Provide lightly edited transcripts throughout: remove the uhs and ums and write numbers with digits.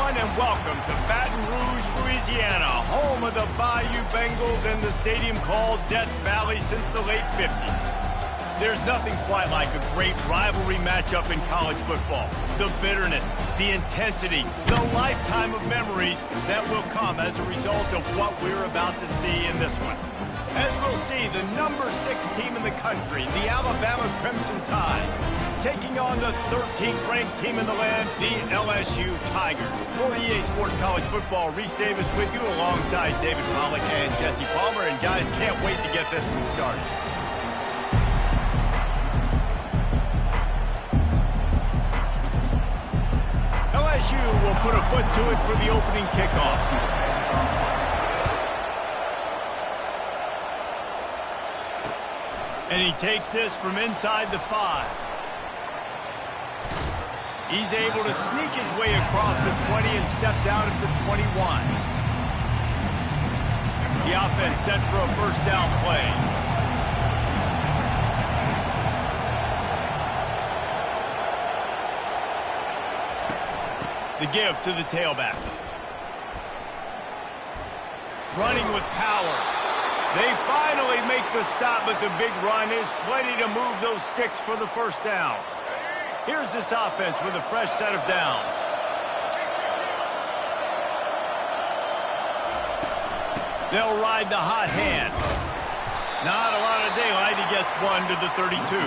everyone, and welcome to Baton Rouge, Louisiana, home of the Bayou Bengals and the stadium called Death Valley since the late 50s. There's nothing quite like a great rivalry matchup in college football. The bitterness, the intensity, the lifetime of memories that will come as a result of what we're about to see in this one. As we'll see, the number 6 team in the country, the Alabama Crimson Tide, taking on the 13th ranked team in the land, the LSU Tigers. For EA Sports College Football, Reese Davis with you alongside David Pollack and Jesse Palmer. And guys, can't wait to get this one started. LSU will put a foot to it for the opening kickoff. And he takes this from inside the 5. He's able to sneak his way across the 20 and steps out at the 21. The offense set for a first down play. The give to the tailback. Running with power. They finally make the stop, but the big run is plenty to move those sticks for the first down. Here's this offense with a fresh set of downs. They'll ride the hot hand. Not a lot of daylight. He gets one to the 32.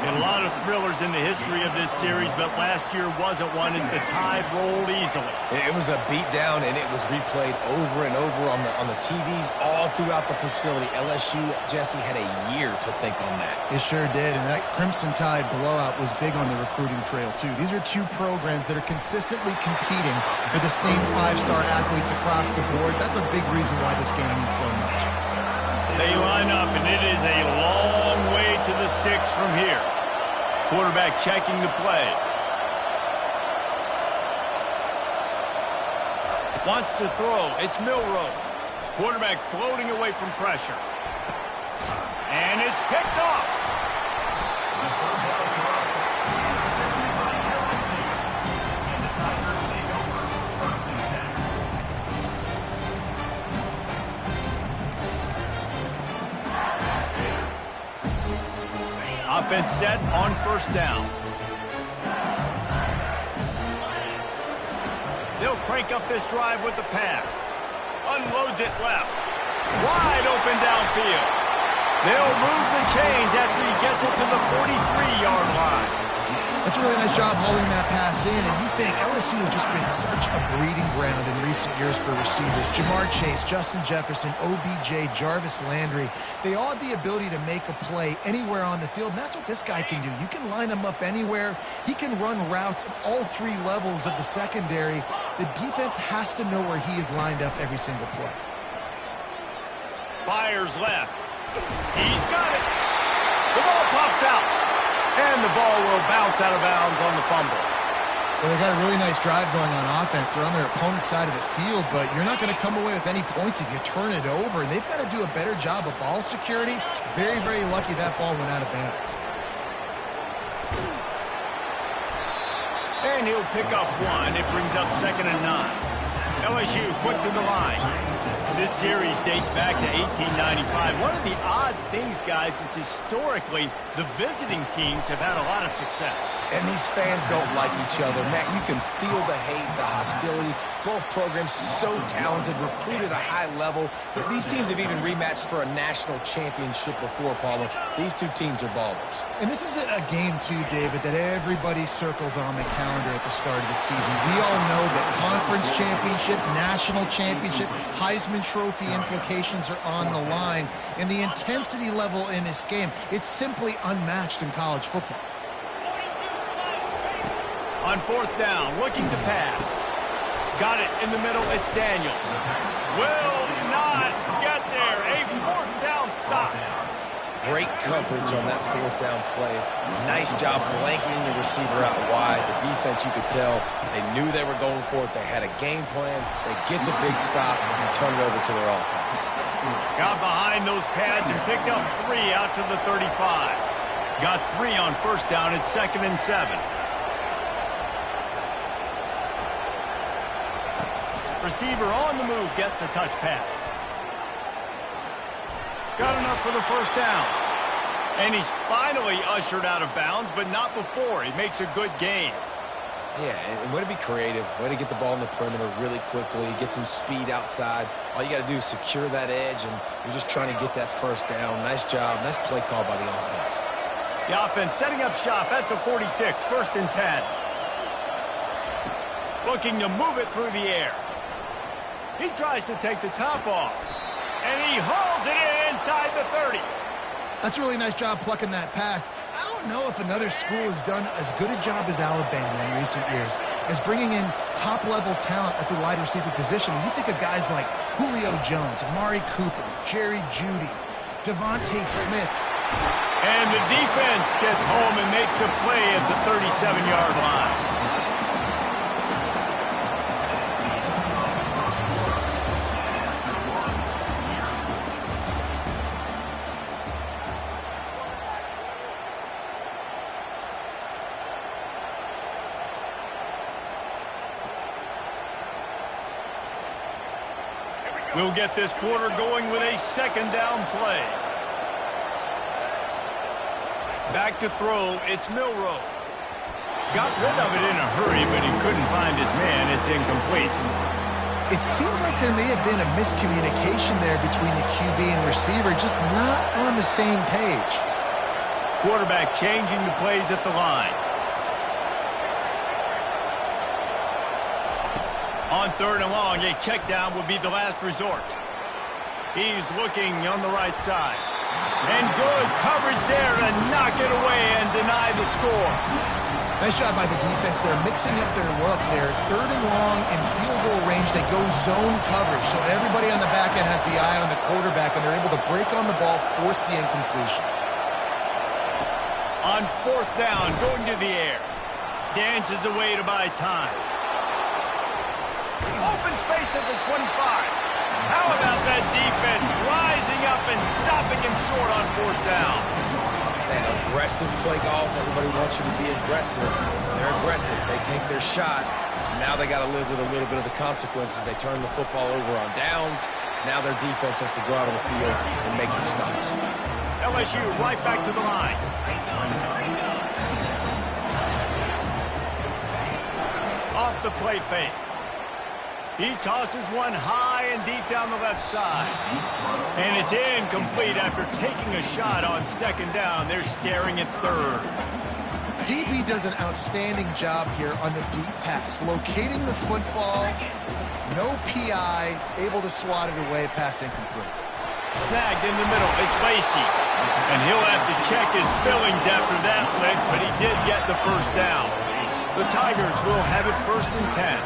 And a lot of thrillers in the history of this series, but last year wasn't one as the Tide rolled easily. It was a beatdown, and it was replayed over and over on the TVs all throughout the facility. LSU, Jesse, had a year to think on that. It sure did, and that Crimson Tide blowout was big on the recruiting trail, too. These are two programs that are consistently competing for the same 5-star athletes across the board. That's a big reason why this game means so much. They line up, and it is a long way to the sticks from here. Quarterback checking the play. Wants to throw. It's Milroe. Quarterback floating away from pressure. And it's picked off. Offense set on first down. They'll crank up this drive with the pass. Unloads it left. Wide open downfield. They'll move the chains after he gets it to the 43-yard line. That's a really nice job hauling that pass in, and you think LSU has just been such a breeding ground in recent years for receivers. Jamar Chase, Justin Jefferson, OBJ, Jarvis Landry, they all have the ability to make a play anywhere on the field, and that's what this guy can do. You can line him up anywhere. He can run routes at all 3 levels of the secondary. The defense has to know where he is lined up every single play. Fires left. He's got it. The ball pops out. And the ball will bounce out of bounds on the fumble. Well, they got a really nice drive going on offense. They're on their opponent's side of the field, but you're not going to come away with any points if you turn it over. They've got to do a better job of ball security. Very, very lucky that ball went out of bounds. And he'll pick up 1. It brings up 2nd and 9. LSU quick to the line. This series dates back to 1895. One of the odd things, guys, is historically the visiting teams have had a lot of success. And these fans don't like each other. Matt, you can feel the hate, the hostility. Both programs so talented, recruited at a high level. These teams have even rematched for a national championship before, Palmer. These two teams are ballers. And this is a game, too, David, that everybody circles on the calendar at the start of the season. We all know that conference championship, national championship, Heisman Trophy implications are on the line. And the intensity level in this game, it's simply unmatched in college football. On 4th down, looking to pass. Got it in the middle, it's Daniels. Will not get there. A 4th down stop. Great coverage on that 4th down play. Nice job blanketing the receiver out wide. The defense, you could tell, they knew they were going for it. They had a game plan. They get the big stop and turn it over to their offense. Got behind those pads and picked up 3 out to the 35. Got 3 on first down. It's 2nd and 7. Receiver on the move gets the touch pass. Got enough for the first down. And he's finally ushered out of bounds, but not before. He makes a good gain. Yeah, and way to be creative, way to get the ball in the perimeter really quickly, get some speed outside. All you got to do is secure that edge, and you're just trying to get that first down. Nice job, nice play call by the offense. The offense setting up shop at the 46, 1st and 10. Looking to move it through the air. He tries to take the top off, and he hauls it in inside the 30. That's a really nice job plucking that pass. I don't know if another school has done as good a job as Alabama in recent years as bringing in top-level talent at the wide receiver position. When you think of guys like Julio Jones, Amari Cooper, Jerry Jeudy, Devontae Smith. And the defense gets home and makes a play at the 37-yard line. We'll get this quarter going with a 2nd down play. Back to throw, it's Milroe. Got rid of it in a hurry, but he couldn't find his man. It's incomplete. It seemed like there may have been a miscommunication there between the QB and receiver, just not on the same page. Quarterback changing the plays at the line. On 3rd and long, a check down will be the last resort. He's looking on the right side. And good coverage there to knock it away and deny the score. Nice job by the defense. They're mixing up their look. They're 3rd and long in field goal range. They go zone coverage. So everybody on the back end has the eye on the quarterback, and they're able to break on the ball, force the incompletion. On 4th down, going to the air. Dances away to buy time. Open space at the 25. How about that defense rising up and stopping him short on 4th down? Man, aggressive play calls. Everybody wants you to be aggressive. They're aggressive. They take their shot. Now they got to live with a little bit of the consequences. They turn the football over on downs. Now their defense has to go out on the field and make some stops. LSU right back to the line. Off the play fake. He tosses one high and deep down the left side. And it's incomplete after taking a shot on 2nd down. They're staring at 3rd. DB does an outstanding job here on the deep pass. Locating the football, no PI, able to swat it away, pass incomplete. Snagged in the middle, it's Lacey. And he'll have to check his fillings after that lick, but he did get the first down. The Tigers will have it 1st and 10.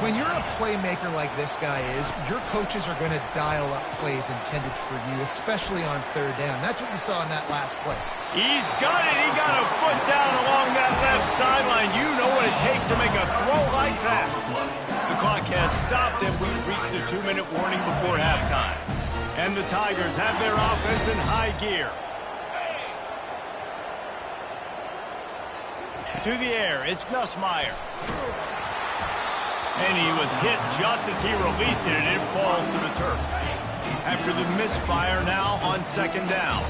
When you're a playmaker like this guy is, your coaches are going to dial up plays intended for you, especially on 3rd down. That's what you saw in that last play. He's got it. He got a foot down along that left sideline. You know what it takes to make a throw like that. The clock has stopped, and we've reached the 2-minute warning before halftime. And the Tigers have their offense in high gear. To the air, it's Nussmeier. And he was hit just as he released it, and it falls to the turf. After the misfire now on 2nd down.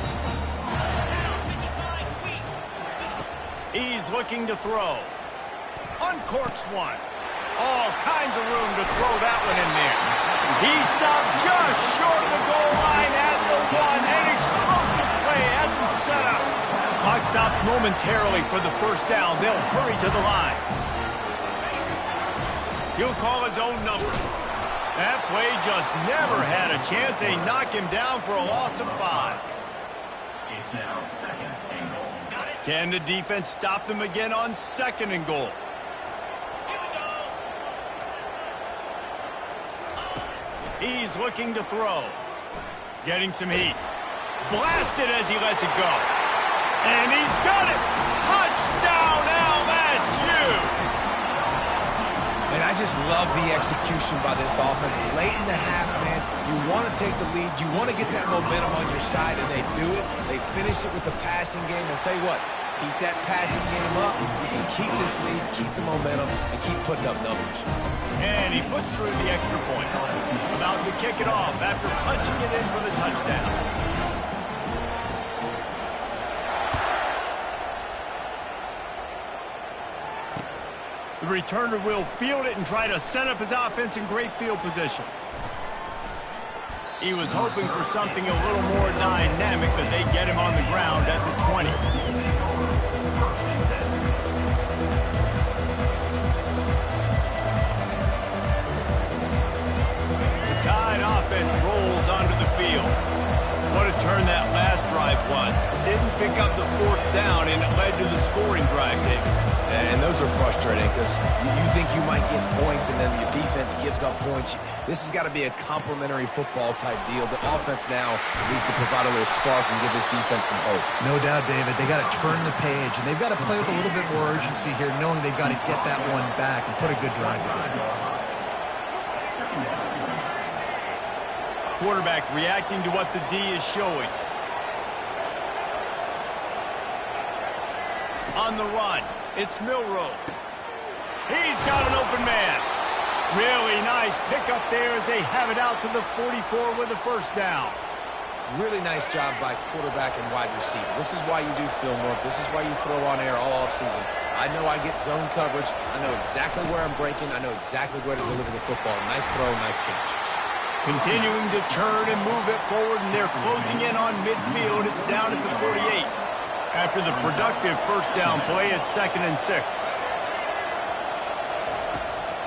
He's looking to throw. Uncorks one. All kinds of room to throw that one in there. He stopped just short of the goal line at the 1. An explosive play has him set up. Clock stops momentarily for the first down. They'll hurry to the line. He'll call his own number. That play just never had a chance. They knock him down for a loss of 5. It's now 2nd and goal. Can the defense stop them again on 2nd and goal? He's looking to throw. Getting some heat. Blasted as he lets it go. And he's got it. Touchdown LSU. And I just love the execution by this offense. Late in the half, man, you want to take the lead. You want to get that momentum on your side, and they do it. They finish it with the passing game. I'll tell you what, Keep that passing game up, and keep this lead, keep the momentum, and keep putting up numbers. And he puts through the extra point. About to kick it off after punching it in for the touchdown. The returner will field it and try to set up his offense in great field position. He was hoping for something a little more dynamic, but they get him on the ground at the 20. The Tide offense rolls onto the field. What a turn that last drive was. Didn't pick up the fourth down, and it led to the scoring drive, David. And those are frustrating because you think you might get points and then your defense gives up points. This has got to be a complementary football type deal. The offense now needs to provide a little spark and give this defense some hope. No doubt, David. They got to turn the page, and they've got to play with a little bit more urgency here, knowing they've got to get that one back and put a good drive together. Quarterback reacting to what the D is showing. On the run, it's Milroe. He's got an open man. Really nice pickup there as they have it out to the 44 with a first down. Really nice job by quarterback and wide receiver. This is why you do film work. This is why you throw on air all offseason. I know I get zone coverage. I know exactly where I'm breaking. I know exactly where to deliver the football. Nice throw, nice catch. Continuing to turn and move it forward, and they're closing in on midfield. It's down at the 48. After the productive first down play, it's 2nd and 6.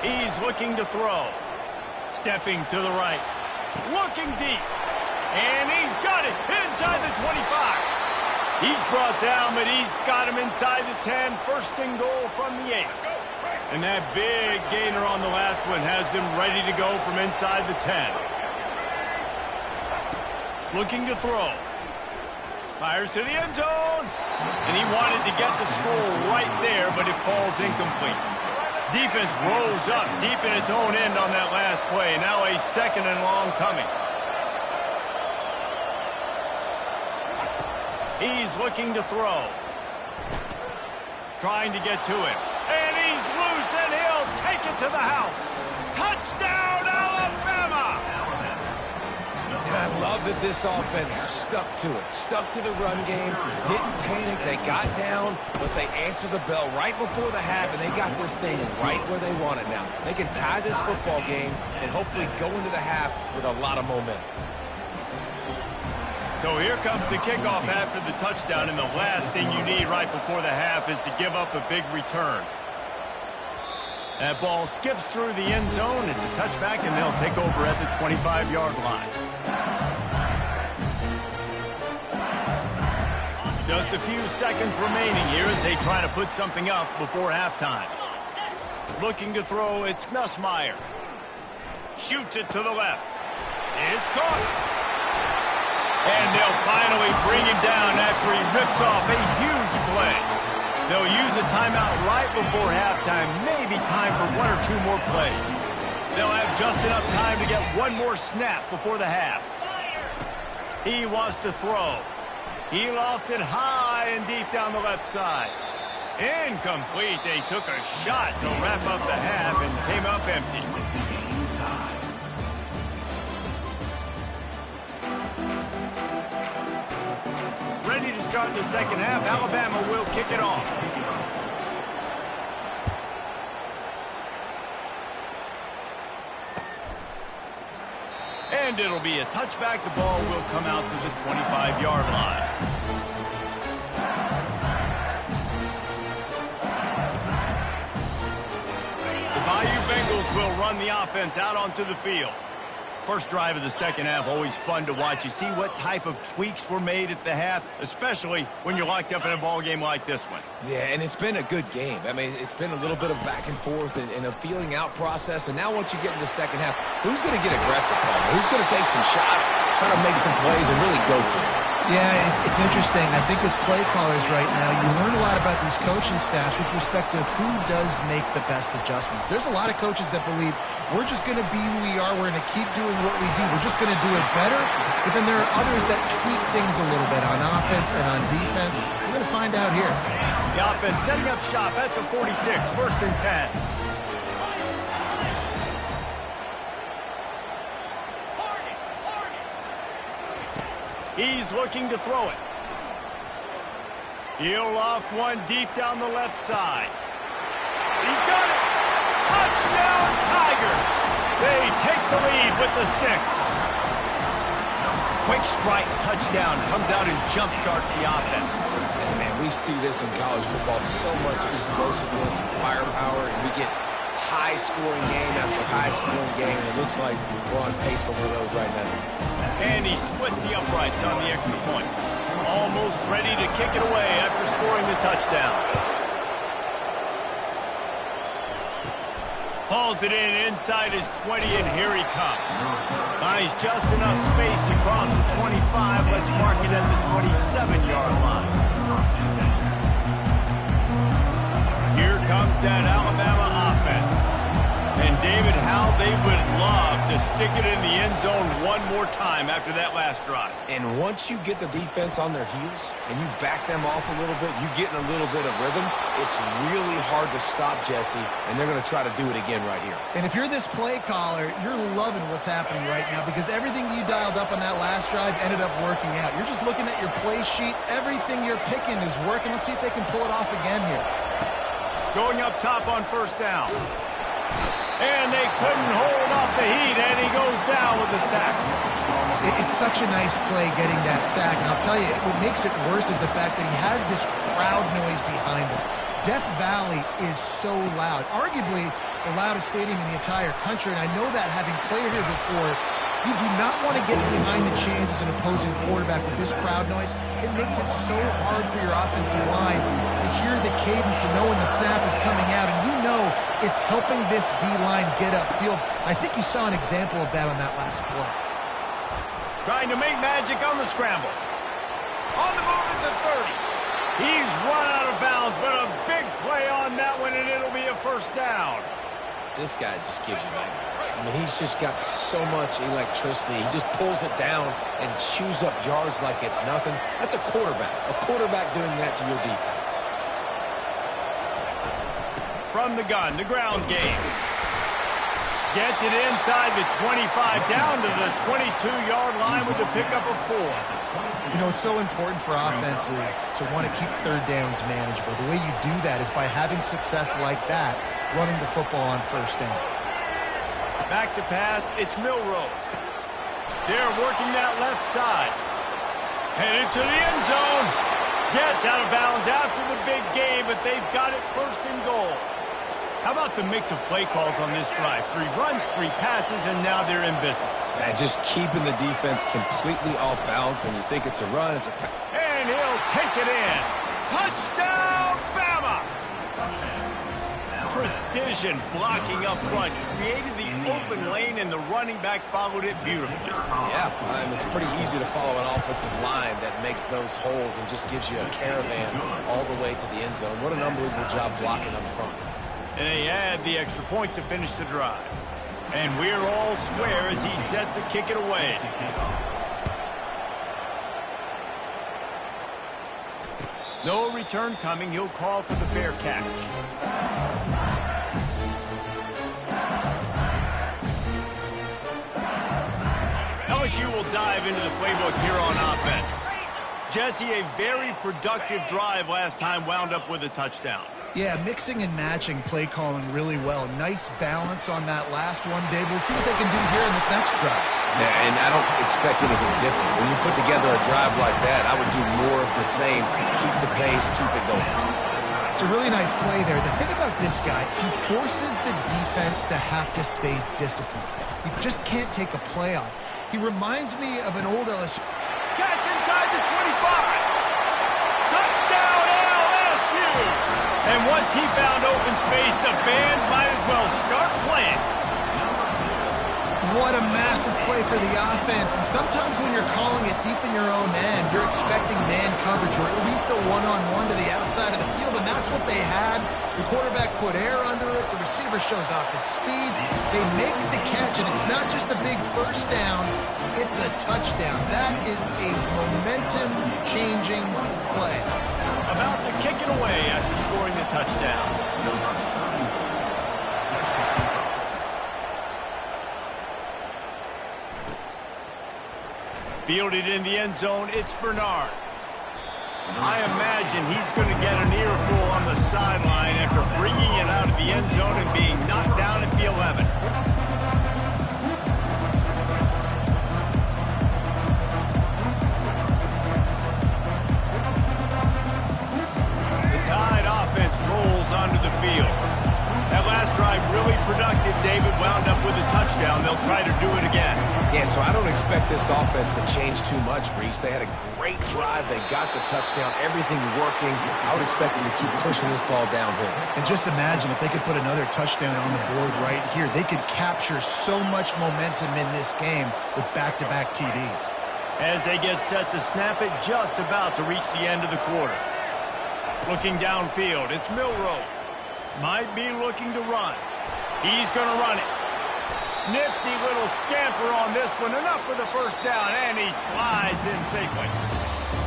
He's looking to throw. Stepping to the right. Looking deep. And he's got it inside the 25. He's brought down, but he's got him inside the 10. First and goal from the 8. And that big gainer on the last one has him ready to go from inside the 10. Looking to throw. Fires to the end zone. And he wanted to get the score right there, but it falls incomplete. Defense rose up deep in its own end on that last play. Now a 2nd and long coming. He's looking to throw. Trying to get to it. And he's loose, and he'll take it to the house. Touchdown, Alabama! And I love that this offense stuck to it. Stuck to the run game. Didn't panic. They got down, but they answered the bell right before the half, and they got this thing right where they want it now. They can tie this football game and hopefully go into the half with a lot of momentum. So here comes the kickoff after the touchdown, and the last thing you need right before the half is to give up a big return. That ball skips through the end zone. It's a touchback, and they'll take over at the 25-yard line. Just a few seconds remaining here as they try to put something up before halftime. Looking to throw, it's Nussmeier. Shoots it to the left. It's caught. And they'll finally bring him down after he rips off a huge play. They'll use a timeout right before halftime, maybe time for 1 or 2 more plays. They'll have just enough time to get one more snap before the half. He wants to throw. He lost it high and deep down the left side. Incomplete. They took a shot to wrap up the half and came up empty. Ready to start the second half. Alabama will kick it off. And it'll be a touchback. The ball will come out to the 25-yard line. The Bayou Bengals will run the offense out onto the field. First drive of the second half, always fun to watch. You see what type of tweaks were made at the half, especially when you're locked up in a ball game like this one. Yeah, and it's been a good game. I mean, it's been a little bit of back and forth and a feeling out process. And now once you get in the second half, who's going to get aggressive, Paul? Who's going to take some shots, try to make some plays, and really go for it? Yeah, it's interesting. I think as play callers right now, you learn a lot about these coaching staffs with respect to who does make the best adjustments. There's a lot of coaches that believe we're just going to be who we are. We're going to keep doing what we do. We're just going to do it better. But then there are others that tweak things a little bit on offense and on defense. We're going to find out here. The offense setting up shop at the 46, 1st and 10. He's looking to throw it. He'll loft one deep down the left side. He's got it. Touchdown, Tigers. They take the lead with the 6. Quick strike touchdown comes out and jump-starts the offense. And man, we see this in college football, so much explosiveness and firepower, and we get high-scoring game after high-scoring game, and it looks like we're on pace for one of those right now. And he splits the uprights on the extra point. Almost ready to kick it away after scoring the touchdown. Hauls it in inside his 20, and here he comes. Finds just enough space to cross the 25. Let's mark it at the 27-yard line. Here comes that Alabama offense. And David, how they would love to stick it in the end zone one more time after that last drive. And once you get the defense on their heels and you back them off a little bit, you get in a little bit of rhythm, it's really hard to stop Jesse, and they're going to try to do it again right here. And if you're this play caller, you're loving what's happening right now because everything you dialed up on that last drive ended up working out. You're just looking at your play sheet. Everything you're picking is working. Let's see if they can pull it off again here. Going up top on 1st down. And they couldn't hold off the heat, and he goes down with a sack. It's such a nice play getting that sack, and I'll tell you, what makes it worse is the fact that he has this crowd noise behind him. Death Valley is so loud, arguably the loudest stadium in the entire country, and I know that having played here before. You do not want to get behind the chains as an opposing quarterback with this crowd noise. It makes it so hard for your offensive line to hear the cadence and know when the snap is coming out. And you know it's helping this D-line get upfield. I think you saw an example of that on that last play. Trying to make magic on the scramble. On the move at the 30. He's run out of bounds, but a big play on that one, and it'll be a 1st down. This guy just gives you nightmares. I mean, he's just got so much electricity. He just pulls it down and chews up yards like it's nothing. That's a quarterback. A quarterback doing that to your defense. From the gun, the ground game. Gets it inside the 25, down to the 22-yard line with a pickup of 4. You know, it's so important for offenses to want to keep 3rd downs manageable. The way you do that is by having success like that, running the football on 1st down. Back to pass, it's Milroe. They're working that left side. Headed to the end zone. Gets out of bounds after the big game, but they've got it 1st and goal. How about the mix of play calls on this drive? 3 runs, 3 passes, and now they're in business. And just keeping the defense completely off balance. When you think it's a run, it's a pass. And he'll take it in. Touchdown, Bama! Precision blocking up front created the open lane, and the running back followed it beautifully. Yeah, it's pretty easy to follow an offensive line that makes those holes and just gives you a caravan all the way to the end zone. What an unbelievable job blocking up front. And they add the extra point to finish the drive. And we're all square as he's set to kick it away. No return coming. He'll call for the fair catch. LSU will dive into the playbook here on offense. Jesse, a very productive drive last time, wound up with a touchdown. Yeah, mixing and matching play calling really well. Nice balance on that last one, Dave. We'll see what they can do here in this next drive. Yeah, and I don't expect anything different. When you put together a drive like that, I would do more of the same. Keep the pace, keep it going. It's a really nice play there. The thing about this guy, he forces the defense to have to stay disciplined. You just can't take a play off. He reminds me of an old LSU. Catch inside the 25. Touchdown, LSU. And once he found open space, the band might as well start playing. What a massive play for the offense. And sometimes when you're calling it deep in your own end, you're expecting man coverage or at least a one-on-one to the outside of the field, and that's what they had. The quarterback put air under it. The receiver shows off his speed. They make the catch, and it's not just a big 1st down. It's a touchdown. That is a momentum-changing play. A about to kick it away after scoring the touchdown. Fielded in the end zone, it's Bernard. I imagine he's going to get an earful on the sideline after bringing it out of the end zone and being knocked down at the 11. The Tide offense rolls onto the field. That last drive really productive. David wound up with a touchdown. They'll try to do it again. Yeah, so I don't expect this offense to change too much, Reese. They had a great drive. They got the touchdown. Everything working. I would expect them to keep pushing this ball downhill. And just imagine if they could put another touchdown on the board right here. They could capture so much momentum in this game with back-to-back TDs. As they get set to snap it, just about to reach the end of the quarter. Looking downfield, it's Milroe. Might be looking to run. He's going to run it. Nifty little scamper on this one. Enough for the first down, and he slides in safely.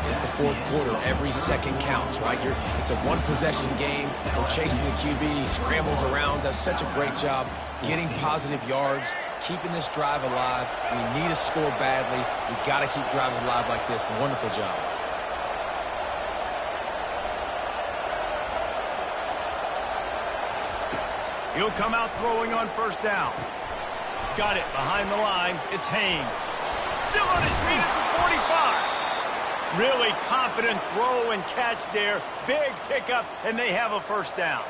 It's the fourth quarter. Every second counts, right? It's a one-possession game. We're chasing the QB. He scrambles around, does such a great job getting positive yards, keeping this drive alive. We need to score badly. We've got to keep drives alive like this. Wonderful job. He'll come out throwing on first down. Got it behind the line. It's Haynes. Still on his feet at the 45. Really confident throw and catch there. Big pickup, and they have a first down.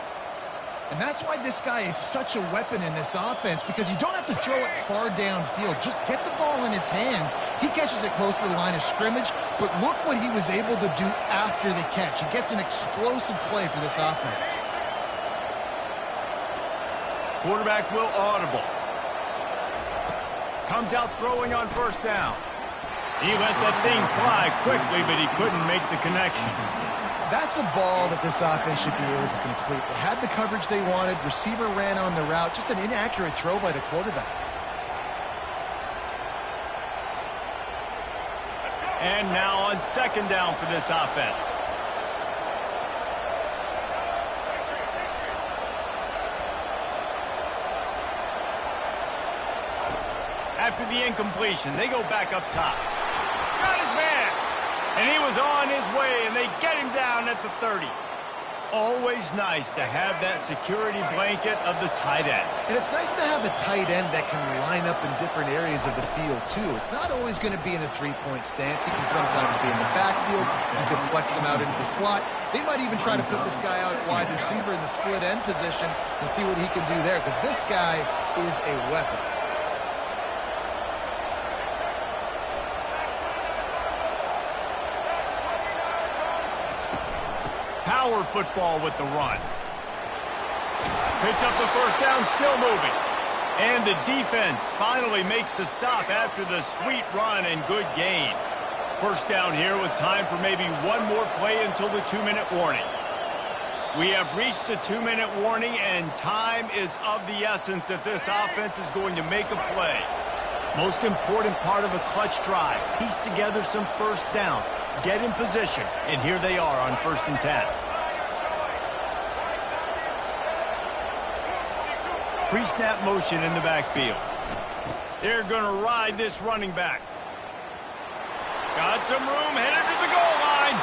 And that's why this guy is such a weapon in this offense, because you don't have to throw it far downfield. Just get the ball in his hands. He catches it close to the line of scrimmage, but look what he was able to do after the catch. He gets an explosive play for this offense. Quarterback will audible. Comes out throwing on first down. He let that thing fly quickly, but he couldn't make the connection. That's a ball that this offense should be able to complete. They had the coverage they wanted. Receiver ran on the route. Just an inaccurate throw by the quarterback. And now on second down for this offense. After the incompletion, they go back up top. Got his man. And he was on his way, and they get him down at the 30. Always nice to have that security blanket of the tight end. And it's nice to have a tight end that can line up in different areas of the field, too. It's not always going to be in a three-point stance. He can sometimes be in the backfield. You can flex him out into the slot. They might even try to put this guy out at wide receiver in the split end position and see what he can do there, because this guy is a weapon. Power football with the run. Picks up the first down, still moving. And the defense finally makes the stop after the sweet run and good gain. First down here with time for maybe one more play until the 2-minute warning. We have reached the 2-minute warning, and time is of the essence if this offense is going to make a play. Most important part of a clutch drive. Piece together some first downs. Get in position, and here they are on 1st and 10. Pre-snap motion in the backfield. They're going to ride this running back. Got some room, headed to the goal line.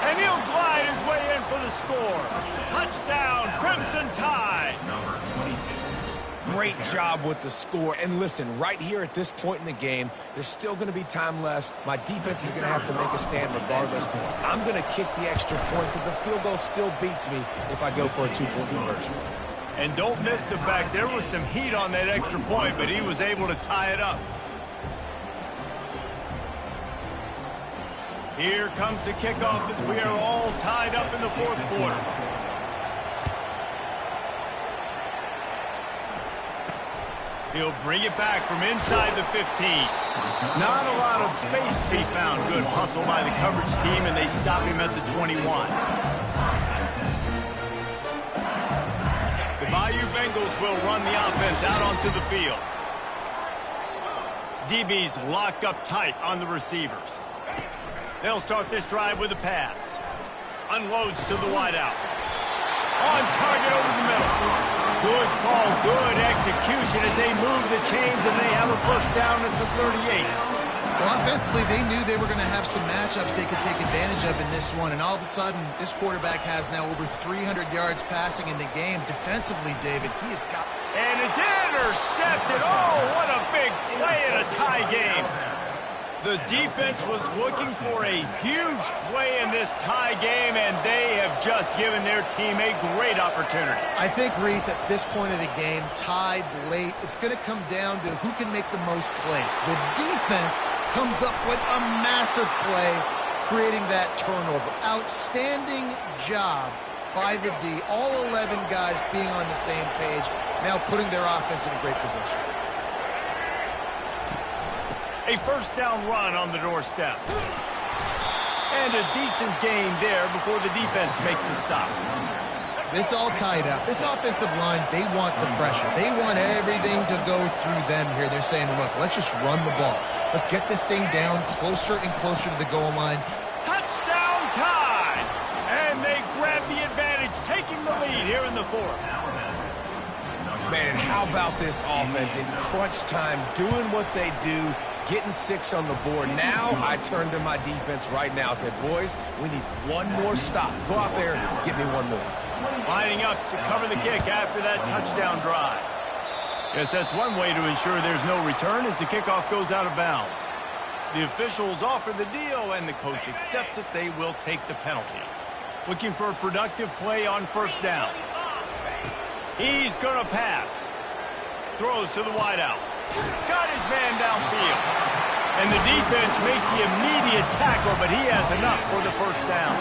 And he'll glide his way in for the score. Touchdown, Crimson Tide. Number 22. Great job with the score. And listen, right here at this point in the game, there's still going to be time left. My defense is going to have to make a stand regardless. I'm going to kick the extra point because the field goal still beats me if I go for a 2-point conversion. And don't miss the fact there was some heat on that extra point, but he was able to tie it up. Here comes the kickoff as we are all tied up in the 4th quarter. He'll bring it back from inside the 15. Not a lot of space to be found. Good hustle by the coverage team, and they stop him at the 21. The Bayou Bengals will run the offense out onto the field. DB's locked up tight on the receivers. They'll start this drive with a pass. Unloads to the wideout. On target over the middle. Good call, good execution as they move the chains and they have a first down at the 38. Well, offensively, they knew they were going to have some matchups they could take advantage of in this one. And all of a sudden, this quarterback has now over 300 yards passing in the game. Defensively, David, he has got... And it's intercepted. Oh, what a big play in a tie game. The defense was looking for a huge play in this tie game, and they have just given their team a great opportunity. I think, Reese, at this point of the game, tied late, it's going to come down to who can make the most plays. The defense comes up with a massive play, creating that turnover. Outstanding job by the D. All 11 guys being on the same page, now putting their offense in a great position. A first down run on the doorstep. And a decent gain there before the defense makes the stop. It's all tied up. This offensive line, they want the pressure. They want everything to go through them here. They're saying, look, let's just run the ball. Let's get this thing down closer and closer to the goal line. Touchdown tie! And they grab the advantage, taking the lead here in the fourth. Man, how about this offense in crunch time, doing what they do, getting 6 on the board. Now I turn to my defense right now. I said, boys, we need one more stop. Go out there, get me one more. Lining up to cover the kick after that touchdown drive. Yes, that's one way to ensure there's no return as the kickoff goes out of bounds. The officials offer the deal, and the coach accepts it. They will take the penalty. Looking for a productive play on first down. He's going to pass. Throws to the wideout. Got his man downfield. And the defense makes the immediate tackle, but he has enough for the first down.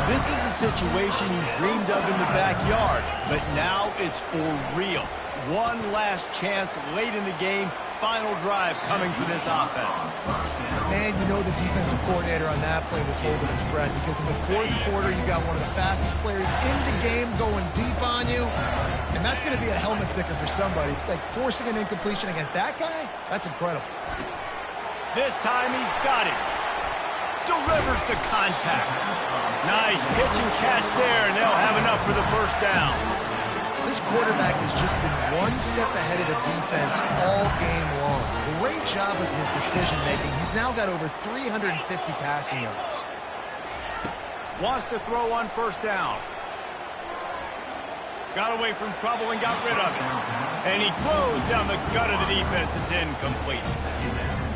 This is a situation you dreamed of in the backyard, but now it's for real. One last chance late in the game. Final drive coming for this offense. Man, you know the defensive coordinator on that play was holding his breath because in the fourth quarter, you got one of the fastest players in the game going deep on you. And that's going to be a helmet sticker for somebody. Like forcing an incompletion against that guy, that's incredible. This time he's got it. Delivers the contact. Nice pitch and catch there, and they'll have enough for the first down. This quarterback has just been one step ahead of the defense all game long. Great job with his decision-making. He's now got over 350 passing yards. Wants to throw on first down. Got away from trouble and got rid of it. And he throws down the gut of the defense. It's incomplete.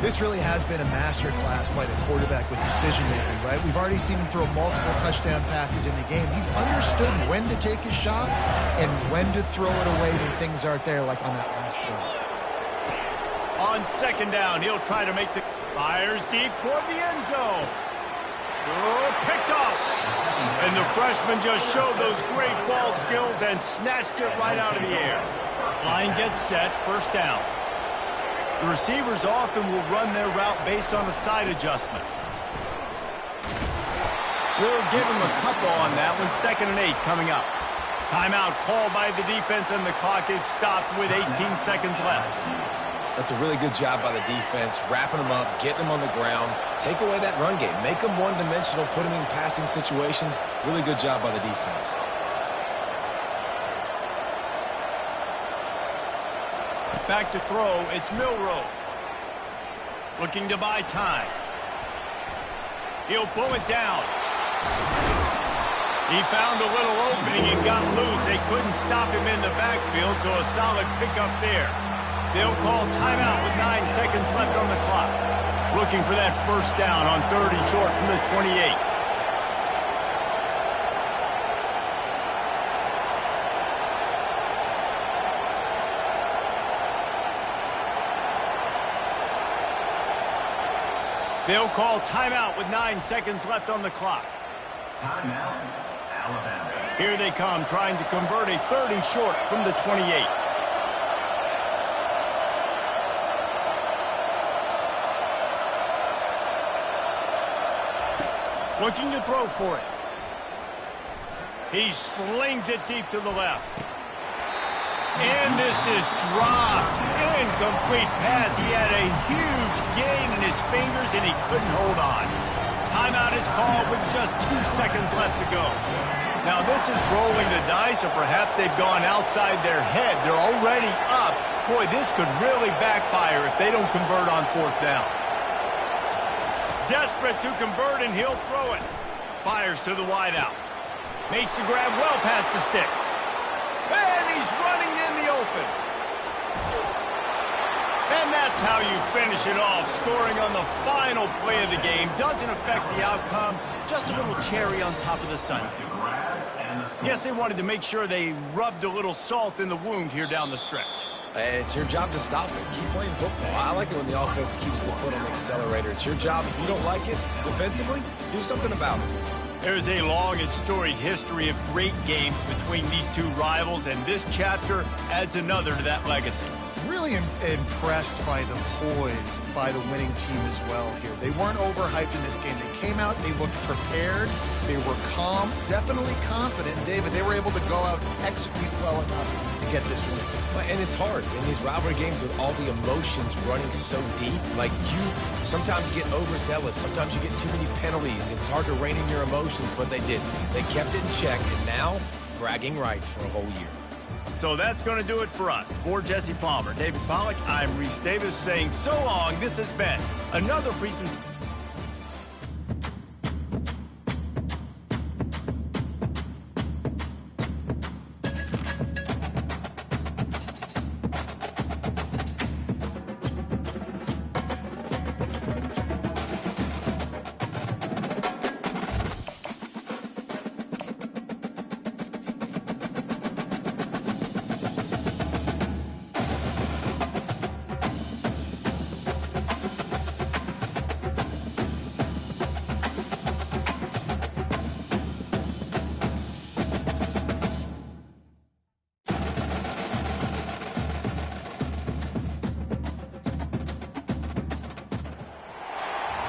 This really has been a master class by the quarterback with decision-making, right? We've already seen him throw multiple touchdown passes in the game. He's understood when to take his shots and when to throw it away when things aren't there, like on that last play. On second down, he'll try to make the... Fires deep toward the end zone. Oh, picked off. And the freshman just showed those great ball skills and snatched it right out of the air. Line gets set, first down. The receivers often will run their route based on a side adjustment. We'll give him a couple on that one. 2nd and 8 coming up. Timeout called by the defense, and the clock is stopped with 18 seconds left. That's a really good job by the defense, wrapping them up, getting them on the ground, take away that run game, make them one-dimensional, put them in passing situations. Really good job by the defense. Back to throw, it's Milroe. Looking to buy time. He'll pull it down. He found a little opening and got loose. They couldn't stop him in the backfield, so a solid pickup there. They'll call timeout with 9 seconds left on the clock. Looking for that first down on 3rd and short from the 28. They'll call timeout with 9 seconds left on the clock. Timeout, Alabama. Here they come, trying to convert a 3rd and short from the 28. Looking to throw for it. He slings it deep to the left. And this is dropped. Incomplete pass. He had a huge gain in his fingers, and he couldn't hold on. Timeout is called with just 2 seconds left to go. Now, this is rolling the dice, or perhaps they've gone outside their head. They're already up. Boy, this could really backfire if they don't convert on 4th down. Desperate to convert, and he'll throw it. Fires to the wideout. Makes the grab well past the sticks. And he's running in the open. And that's how you finish it off. Scoring on the final play of the game doesn't affect the outcome. Just a little cherry on top of the sundae. Yes, they wanted to make sure they rubbed a little salt in the wound here down the stretch. It's your job to stop it. Keep playing football. I like it when the offense keeps the foot on the accelerator. It's your job. If you don't like it defensively, do something about it. There's a long and storied history of great games between these two rivals, and this chapter adds another to that legacy. Really impressed by the poise by the winning team as well here. They weren't overhyped in this game. They came out, they looked prepared, they were calm, definitely confident. David, they were able to go out and execute well enough to get this win. And it's hard in these rivalry games with all the emotions running so deep. Like, you sometimes get overzealous. Sometimes you get too many penalties. It's hard to rein in your emotions, but they didn't. They kept it in check, and now bragging rights for a whole year. So that's going to do it for us. For Jesse Palmer, David Pollack, I'm Reese Davis saying so long. This has been another presentation.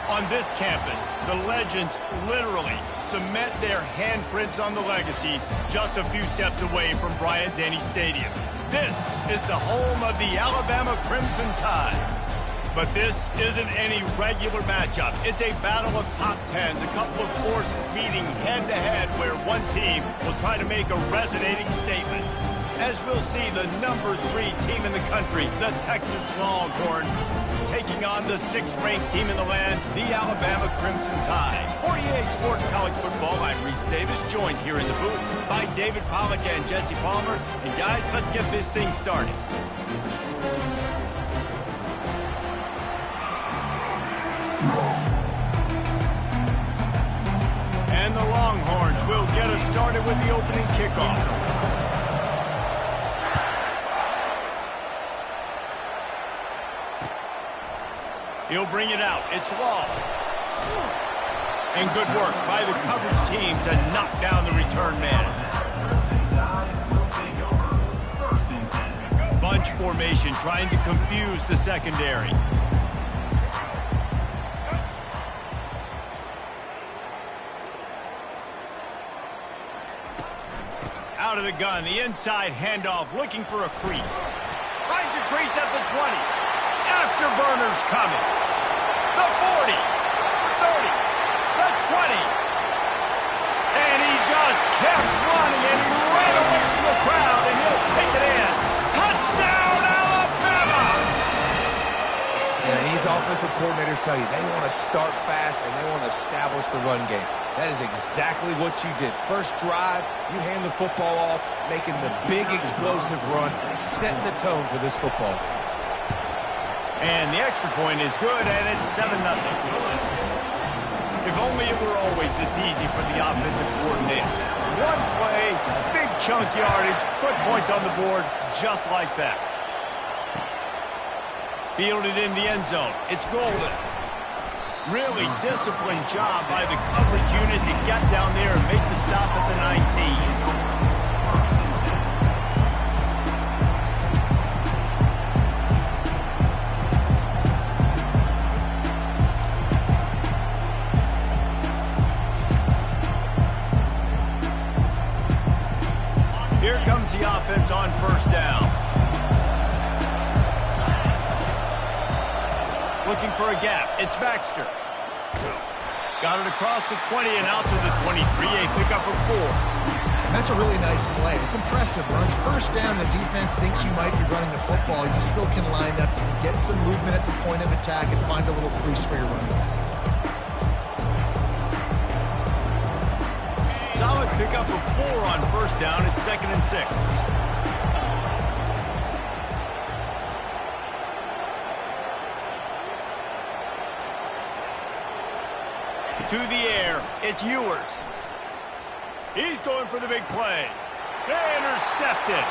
On this campus, the legends literally cement their handprints on the legacy just a few steps away from Bryant-Denny Stadium. This is the home of the Alabama Crimson Tide. But this isn't any regular matchup. It's a battle of top tens, a couple of forces meeting head-to-head where one team will try to make a resonating statement. As we'll see, the number 3 team in the country, the Texas Longhorns, taking on the 6th-ranked team in the land, the Alabama Crimson Tide. 48 Sports College Football, I'm Reese Davis, joined here in the booth by David Pollack and Jesse Palmer. And guys, let's get this thing started. And the Longhorns will get us started with the opening kickoff. He'll bring it out. It's Wall. And good work by the coverage team to knock down the return man. Bunch formation trying to confuse the secondary. Out of the gun, the inside handoff looking for a crease. Finds a crease at the 20. Afterburners coming. The 40, 30, the 20. And he just kept running, and he ran away from the crowd, and he'll take it in. Touchdown, Alabama! And these offensive coordinators tell you they want to start fast and they want to establish the run game. That is exactly what you did. First drive, you hand the football off, making the big explosive run, setting the tone for this football game. And the extra point is good, and it's 7-0. If only it were always this easy for the offensive coordinator. One play, big chunk yardage, put points on the board just like that. Fielded in the end zone. It's golden. Really disciplined job by the coverage unit to get down there and make the stop at the 19. Here comes the offense on first down. Looking for a gap. It's Baxter. Got it across the 20 and out to the 23, a pickup of 4. That's a really nice play. It's impressive. Runs first down, the defense thinks you might be running the football. You still can line up, you can get some movement at the point of attack and find a little crease for your running back. Solid pickup of 4 on first down. It's 2nd and 6. To the air, it's Ewers. He's going for the big play. Intercepted.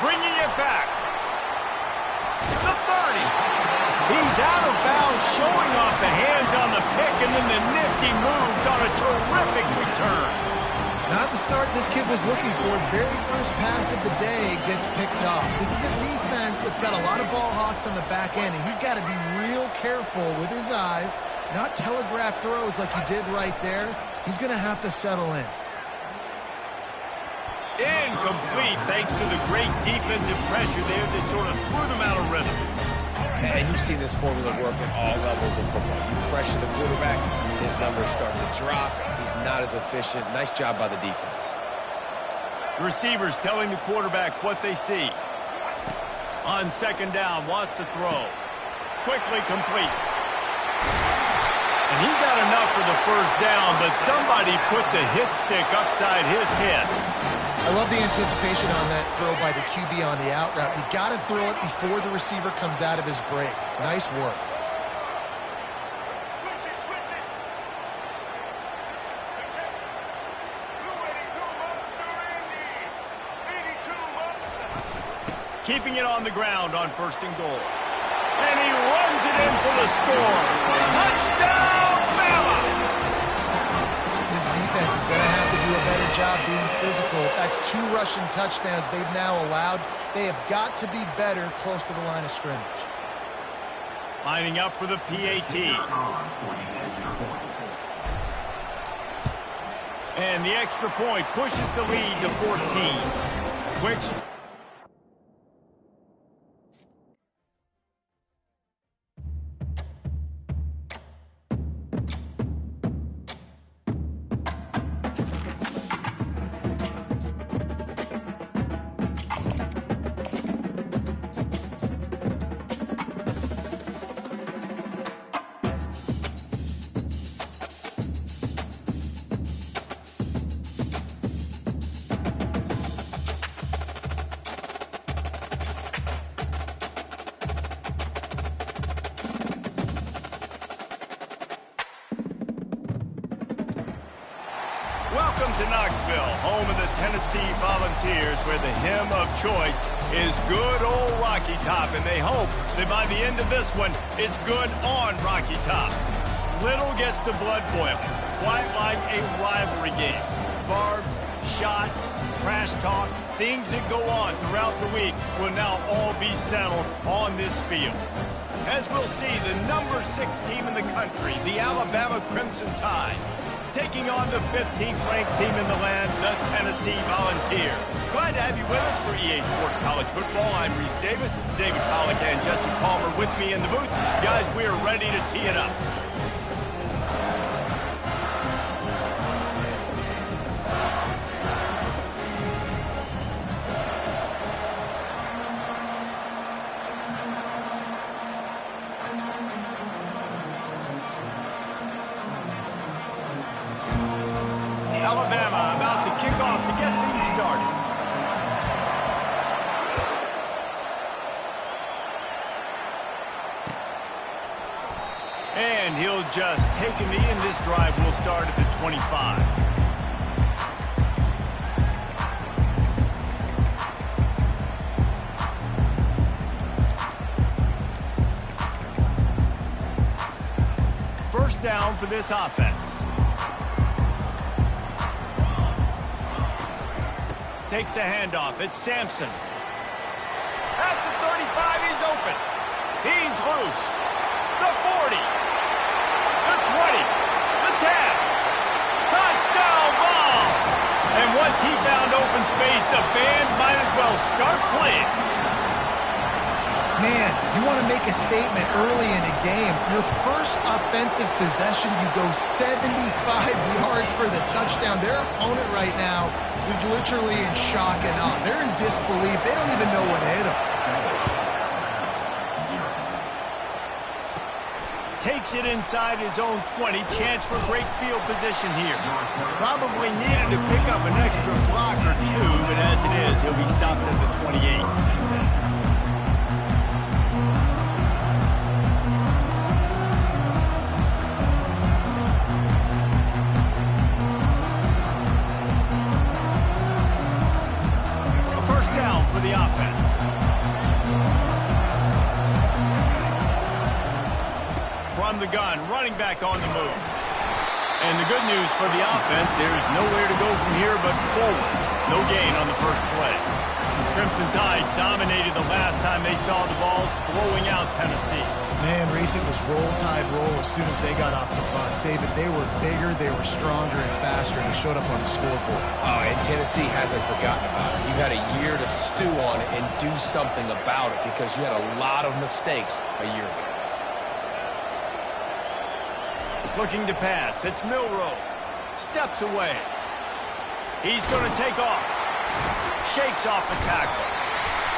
Bringing it back. The 30. He's out of bounds, showing off the hands on the pick, and then the nifty moves on a terrific return. Not the start this kid was looking for. Very first pass of the day gets picked off. This is a defense that's got a lot of ball hawks on the back end, and he's got to be real careful with his eyes, not telegraph throws like he did right there. He's going to have to settle in. Incomplete, thanks to the great defensive pressure there that sort of threw them out of rhythm. And you see this formula work at all levels of football. You pressure the quarterback, his numbers start to drop. He's not as efficient. Nice job by the defense. The receivers telling the quarterback what they see. On 2nd down, wants to throw. Quickly complete. And he got enough for the first down, but somebody put the hit stick upside his head. I love the anticipation on that throw by the QB on the out route. You got to throw it before the receiver comes out of his break. Nice work. Keeping it on the ground on 1st and goal. And he runs it in for the score. Touchdown, Bama! This defense is going to have to do a better job being physical. That's 2 rushing touchdowns they've now allowed. They have got to be better close to the line of scrimmage. Lining up for the PAT. And the extra point pushes the lead to 14. Quick. Welcome to Knoxville, home of the Tennessee Volunteers, where the hymn of choice is good old Rocky Top, and they hope that by the end of this one, it's good on Rocky Top. Little gets the blood boiling, quite like a rivalry game. Barbs, shots, trash talk, things that go on throughout the week will now all be settled on this field. As we'll see, the number 6 team in the country, the Alabama Crimson Tide, taking on the 15th ranked team in the land, the Tennessee Volunteers. Glad to have you with us for EA Sports College Football. I'm Reese Davis, David Pollack and Jesse Palmer with me in the booth. Guys, we are ready to tee it up. Alabama about to kick off to get things started. And he'll just take a knee, and this drive will start at the 25. First down for this offense. Takes a handoff. It's Sampson. At the 35, he's open. He's loose. The 40. The 20. The 10. Touchdown ball. And once he found open space, the band might as well start playing. Man, you want to make a statement early in a game. Your first offensive possession, you go 75 yards for the touchdown. Their opponent right now is literally in shock and awe. They're in disbelief. They don't even know what hit them. Takes it inside his own 20. Chance for great field position here. Probably needed to pick up an extra block or two, but as it is, he'll be stopped at the 28. For the offense. From the gun, running back on the move. And the good news for the offense, there's nowhere to go from here but forward. No gain on the first play. Crimson Tide dominated the last time they saw the balls, blowing out Tennessee. Man, Reese, it was roll tide roll as soon as they got off the bus. David, they were bigger, they were stronger and faster, and they showed up on the scoreboard. Oh, and Tennessee hasn't forgotten about it. You've had a year to stew on it and do something about it because you had a lot of mistakes a year ago. Looking to pass. It's Milroe. Steps away. He's going to take off. Shakes off the tackle.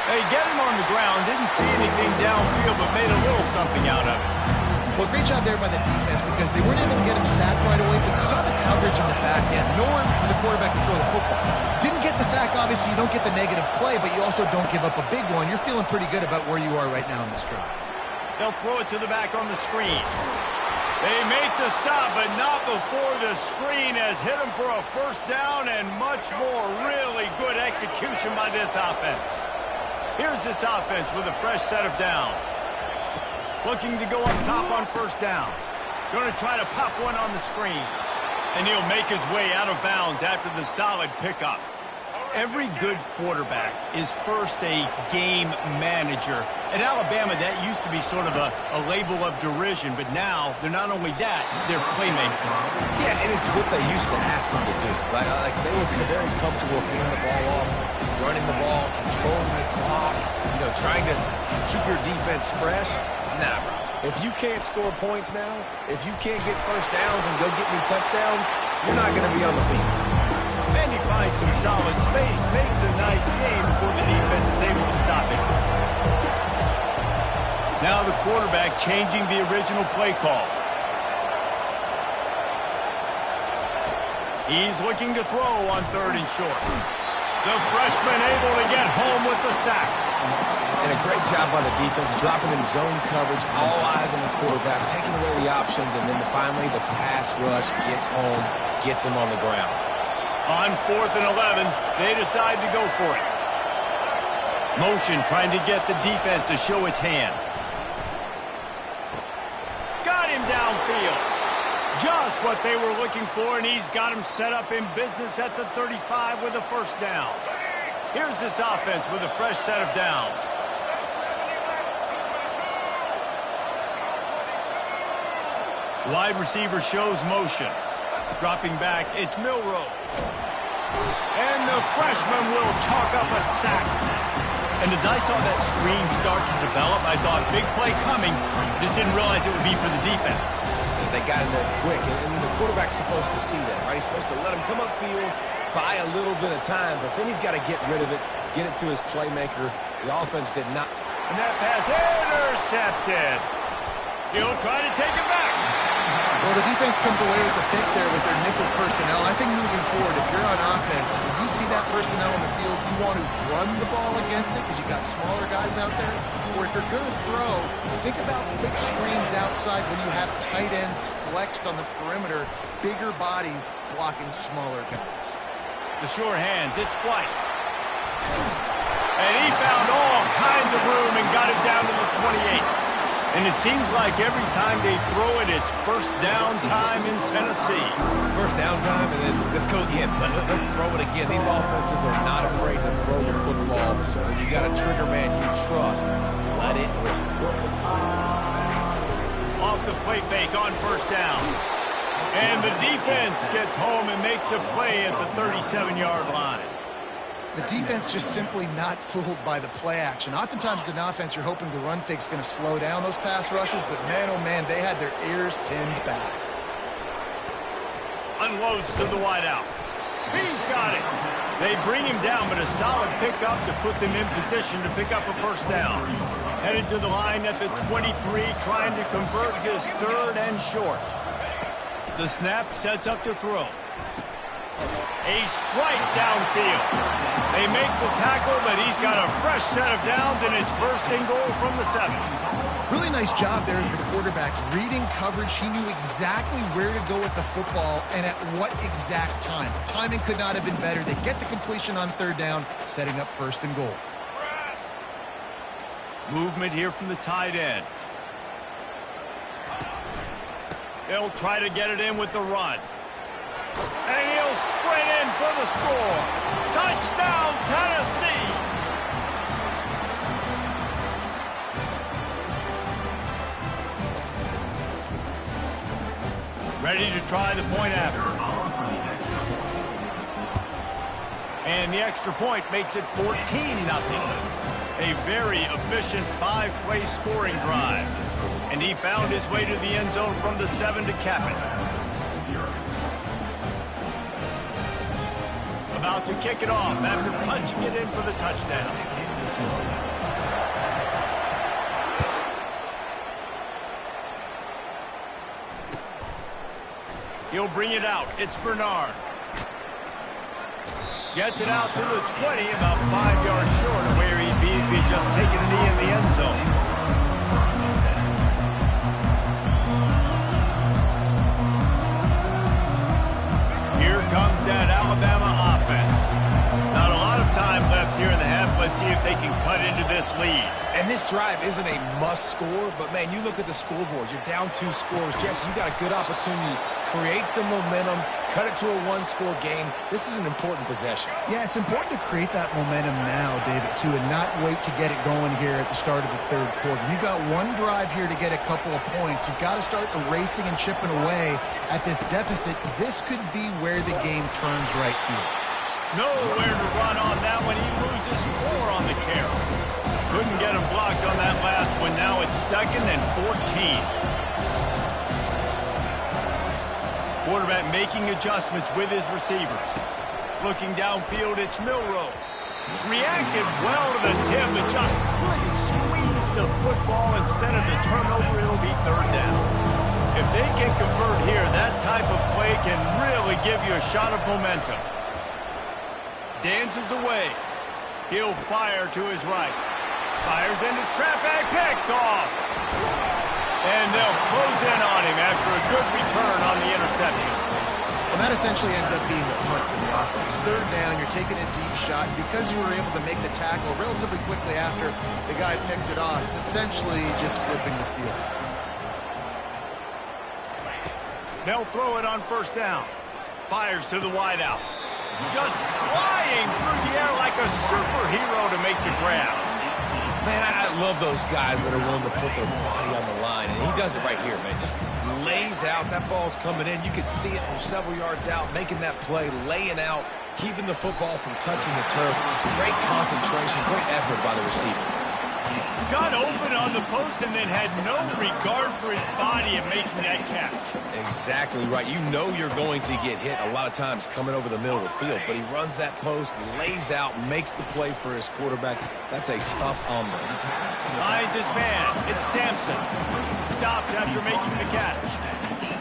They get him on the ground. Didn't see anything downfield, but made a little something out of it. Well, great job there by the defense because they weren't able to get him sacked right away, but you saw the coverage in the back end. Nowhere for the quarterback to throw the football. Didn't get the sack, obviously. You don't get the negative play, but you also don't give up a big one. You're feeling pretty good about where you are right now in this drive. They'll throw it to the back on the screen. They make the stop, but not before the screen has hit them for a first down and much more. Really good execution by this offense. Here's this offense with a fresh set of downs. Looking to go up top on first down. Going to try to pop one on the screen. And he'll make his way out of bounds after the solid pickup. Every good quarterback is first a game manager. At Alabama, that used to be sort of a label of derision, but now they're not only that, they're playmakers. Yeah, and it's what they used to ask them to do. Like they were very comfortable handing the ball off, running the ball, controlling the clock, trying to keep your defense fresh. Nah, bro. If you can't score points now, if you can't get first downs and go get me touchdowns, you're not going to be on the field. And he finds some solid space, makes a nice game before the defense is able to stop it. Now the quarterback changing the original play call. He's looking to throw on 3rd and short. The freshman able to get home with the sack. And a great job by the defense, dropping in zone coverage, all eyes on the quarterback, taking away the options, and then finally the pass rush gets home, gets him on the ground. On 4th and 11, they decide to go for it. Motion trying to get the defense to show his hand. Got him downfield. Just what they were looking for, and he's got him set up in business at the 35 with a first down. Here's this offense with a fresh set of downs. Wide receiver shows motion. Dropping back, it's Milroe. And the freshman will chalk up a sack. And as I saw that screen start to develop, I thought, big play coming. Just didn't realize it would be for the defense. They got in there quick, and the quarterback's supposed to see that, right? He's supposed to let him come upfield, buy a little bit of time, but then he's got to get rid of it, get it to his playmaker. The offense did not. And that pass intercepted. He'll try to take it back. Well, the defense comes away with the pick there with their nickel personnel. I think moving forward, if you're on offense, when you see that personnel on the field, you want to run the ball against it because you've got smaller guys out there. Or if you're going to throw, think about quick screens outside when you have tight ends flexed on the perimeter, bigger bodies blocking smaller guys. The sure hands, it's White. And he found all kinds of room and got it down to the 28. And it seems like every time they throw it, it's first down time in Tennessee. First down time, and then let's go again. Let's throw it again. These offenses are not afraid to throw the football. When you got a trigger man you trust, let it rip. Off the play fake on first down. And the defense gets home and makes a play at the 37-yard line. The defense just simply not fooled by the play action. Oftentimes as an offense, you're hoping the run fake's going to slow down those pass rushers, but man, oh man, they had their ears pinned back. Unloads to the wideout. He's got it. They bring him down, but a solid pickup to put them in position to pick up a first down. Headed to the line at the 23, trying to convert his third and short. The snap sets up to throw. A strike downfield. They make the tackle, but he's got a fresh set of downs, and it's first and goal from the 7. Really nice job there of the quarterback. Reading coverage, he knew exactly where to go with the football and at what exact time. Timing could not have been better. They get the completion on third down, setting up first and goal. Movement here from the tight end. They'll try to get it in with the run. And he'll sprint in for the score. Touchdown, Tennessee! Ready to try the point after. And the extra point makes it 14-0. A very efficient 5-play scoring drive. And he found his way to the end zone from the 7 to cap it. About to kick it off after punching it in for the touchdown. He'll bring it out. It's Bernard. Gets it out to the 20, about 5 yards short of where he'd be if he'd just taken a knee in the end zone. Here comes that Alabama offense. Not a lot of time left here in the half. Let's see if they can cut into this lead. And this drive isn't a must score, but man, you look at the scoreboard. You're down 2 scores. Jesse, you got a good opportunity. Create some momentum. Cut it to a 1-score game. This is an important possession. Yeah, it's important to create that momentum now, David, too, and not wait to get it going here at the start of the third quarter. You've got one drive here to get a couple of points. You've got to start erasing and chipping away at this deficit. This could be where the game turns right here. Nowhere to run on that one. He loses 4 on the carry. Couldn't get him blocked on that last one. Now it's 2nd and 14. Quarterback making adjustments with his receivers. Looking downfield, it's Milroe. Reacted well to the tip, but just couldn't squeeze the football. Instead of the turnover, it'll be 3rd down. If they can convert here, that type of play can really give you a shot of momentum. Dances away. He'll fire to his right. Fires into traffic, picked off. And they'll close in on him after a good return on the interception. Well, that essentially ends up being a punt for the offense. 3rd down, you're taking a deep shot. And because you were able to make the tackle relatively quickly after the guy picked it off, it's essentially just flipping the field. They'll throw it on 1st down. Fires to the wideout. Just flying through the air like a superhero to make the grab. Man, I love those guys that are willing to put their body on the line, and he does it right here, man. Just lays out. That ball's coming in. You can see it from several yards out, making that play, laying out, keeping the football from touching the turf. Great concentration, great effort by the receiver. Got open on the post and then had no regard for his body in making that catch. Exactly right. You know you're going to get hit a lot of times coming over the middle of the field, but he runs that post, lays out, makes the play for his quarterback. That's a tough hombre. Finds his man. It's Sampson. Stopped after making the catch.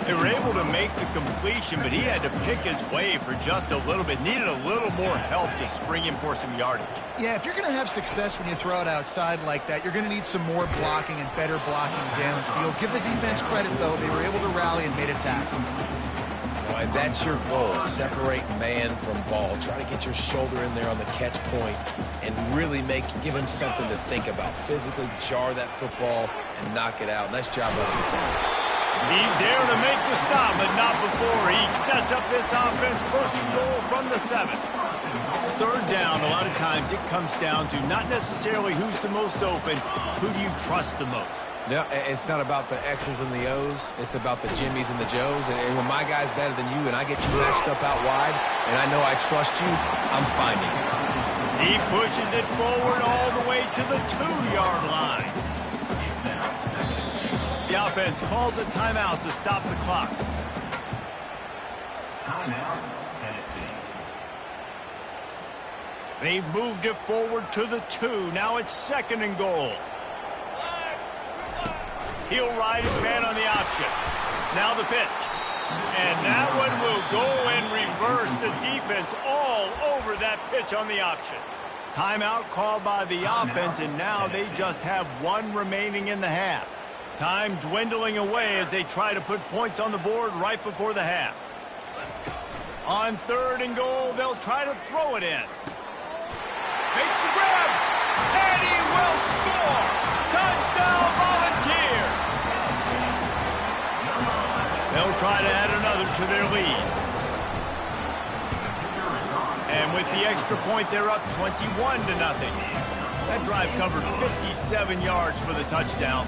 They were able to make the completion, but he had to pick his way for just a little bit. Needed a little more help to spring him for some yardage. Yeah, if you're going to have success when you throw it outside like that, you're going to need some more blocking and better blocking downfield. Give the defense credit, though. They were able to rally and made a tackle. And that's your goal. Separate man from ball. Try to get your shoulder in there on the catch point and really give him something to think about. Physically jar that football and knock it out. Nice job by the defender. He's there to make the stop, but not before. He sets up this offense, 1st and goal from the 7. 3rd down, a lot of times it comes down to not necessarily who's the most open, who do you trust the most. Yeah, it's not about the X's and the O's. It's about the Jimmies and the Joes. And when my guy's better than you and I get you matched up out wide and I know I trust you, I'm finding you. He pushes it forward all the way to the 2-yard line. The offense calls a timeout to stop the clock. Timeout, Tennessee. They've moved it forward to the 2. Now it's 2nd and goal. He'll ride his man on the option. Now the pitch. And that one will go in reverse. The defense all over that pitch on the option. Timeout called by the offense, and now they just have 1 remaining in the half. Time dwindling away as they try to put points on the board right before the half. On 3rd and goal, they'll try to throw it in. Makes the grab, and he will score! Touchdown, Volunteers! They'll try to add another to their lead. And with the extra point, they're up 21-0. That drive covered 57 yards for the touchdown.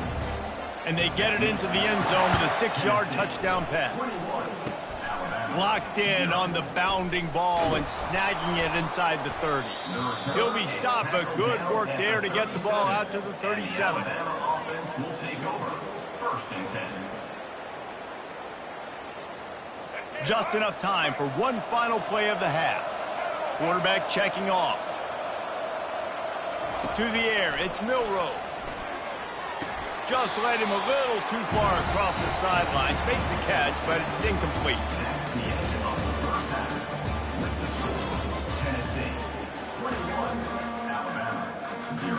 And they get it into the end zone with a 6-yard touchdown pass. Locked in on the bounding ball and snagging it inside the 30. He'll be stopped, but good work there to get the ball out to the 37. Offense will take over. 1st and 10. Just enough time for one final play of the half. Quarterback checking off. To the air, it's Milroe. Just led him a little too far across the sidelines. Makes the catch, but it's incomplete. That's the end of the first half. With the score, Tennessee 21, Alabama 0.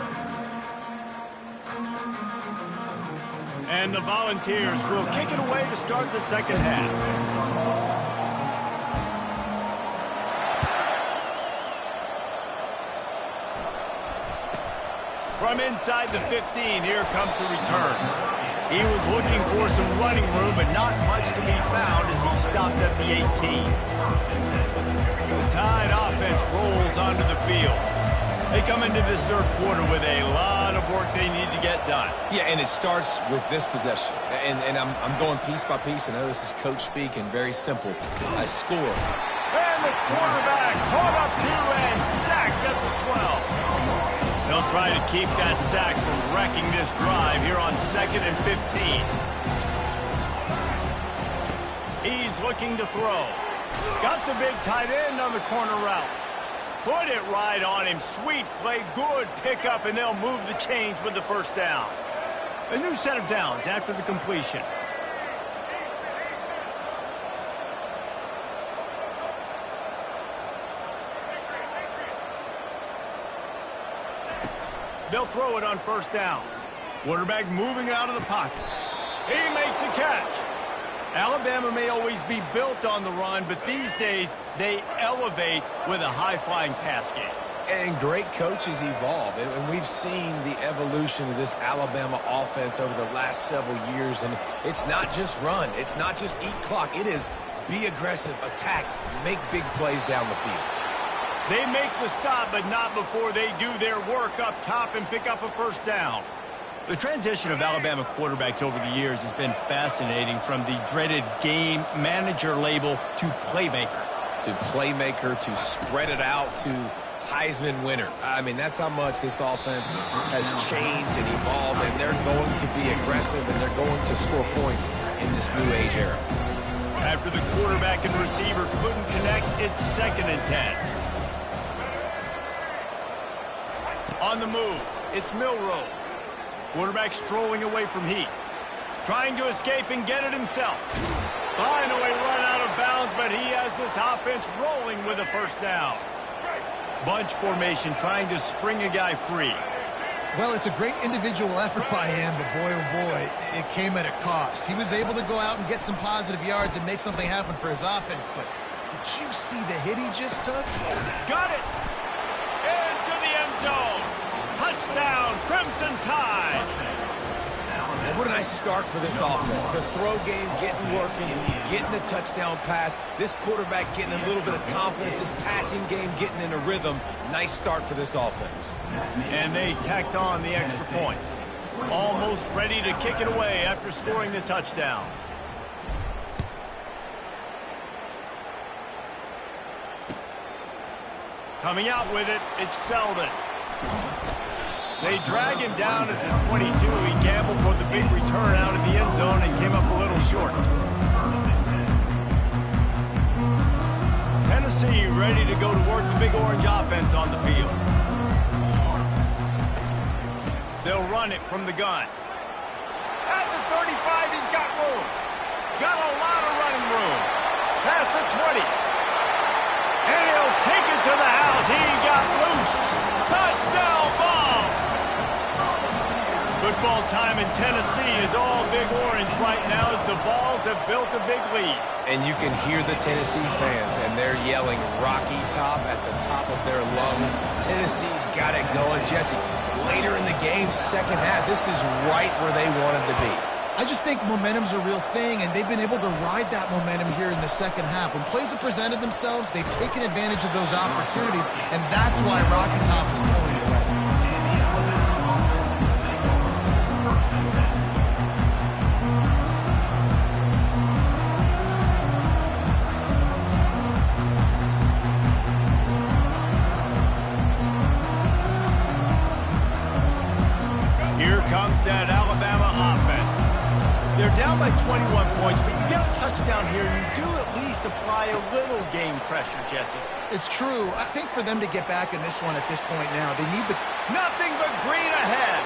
And the Volunteers will kick it away to start the second half. From inside the 15, here comes a return. He was looking for some running room, but not much to be found as he stopped at the 18. The Tide offense rolls onto the field. They come into this 3rd quarter with a lot of work they need to get done. Yeah, and it starts with this possession. And I'm going piece by piece. I know this is coach speak and very simple. I score. And the quarterback caught up to and sacked at the 12. They'll try to keep that sack from wrecking this drive here on 2nd and 15. He's looking to throw. Got the big tight end on the corner route. Put it right on him. Sweet play, good pickup, and they'll move the chains with the 1st down. A new set of downs after the completion. They'll throw it on 1st down. Quarterback moving out of the pocket. He makes a catch. Alabama may always be built on the run, but these days they elevate with a high-flying pass game. And great coaches evolve. And we've seen the evolution of this Alabama offense over the last several years. And it's not just run. It's not just eat clock. It is be aggressive, attack, make big plays down the field. They make the stop, but not before they do their work up top and pick up a 1st down. The transition of Alabama quarterbacks over the years has been fascinating, from the dreaded game manager label to playmaker. To spread it out to Heisman winner. I mean, that's how much this offense has changed and evolved, and they're going to be aggressive and they're going to score points in this new age era. After the quarterback and receiver couldn't connect, it's 2nd and 10. On the move, it's Milroe. Quarterback strolling away from Heat. Trying to escape and get it himself. Finally run out of bounds, but he has this offense rolling with a 1st down. Bunch formation trying to spring a guy free. Well, it's a great individual effort by him, but boy, oh boy, it came at a cost. He was able to go out and get some positive yards and make something happen for his offense, but did you see the hit he just took? Got it! Into the end zone! Touchdown, Crimson Tide! And what a nice start for this offense. The throw game getting working, getting the touchdown pass. This quarterback getting a little bit of confidence. This passing game getting in a rhythm. Nice start for this offense. And they tacked on the extra point. Almost ready to kick it away after scoring the touchdown. Coming out with it, it's Selden. They drag him down at the 22. He gambled for the big return out of the end zone and came up a little short. Tennessee ready to go to work the big orange offense on the field. They'll run it from the gun. At the 35, he's got room. Got a lot of running room. Past the 20. And he'll take it to the house. He got loose. Touchdown ball. Football time in Tennessee is all big orange right now as the Vols have built a big lead. And you can hear the Tennessee fans, and they're yelling Rocky Top at the top of their lungs. Tennessee's got it going. Jesse, later in the game, second half, this is right where they wanted to be. I just think momentum's a real thing, and they've been able to ride that momentum here in the second half. When plays have presented themselves, they've taken advantage of those opportunities, and that's why Rocky Top is pulling it away. Here comes that Alabama offense. They're down by 21 points, but you get a touchdown here, you do at least apply a little game pressure, Jesse. It's true. I think for them to get back in this one at this point now, they need the... Nothing but green ahead.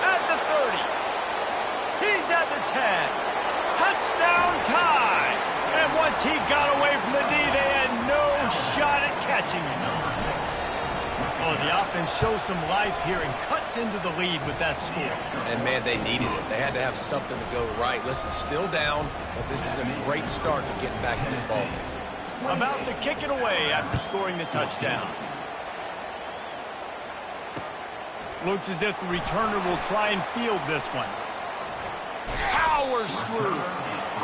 At the 30. He's at the 10. Touchdown tie. And once he got away from the D, they had no shot at catching him. Oh, the offense shows some life here and cuts into the lead with that score. And, man, they needed it. They had to have something to go right. Listen, still down, but this is a great start to getting back in this ballgame. About to kick it away after scoring the touchdown. Looks as if the returner will try and field this one. Powers through.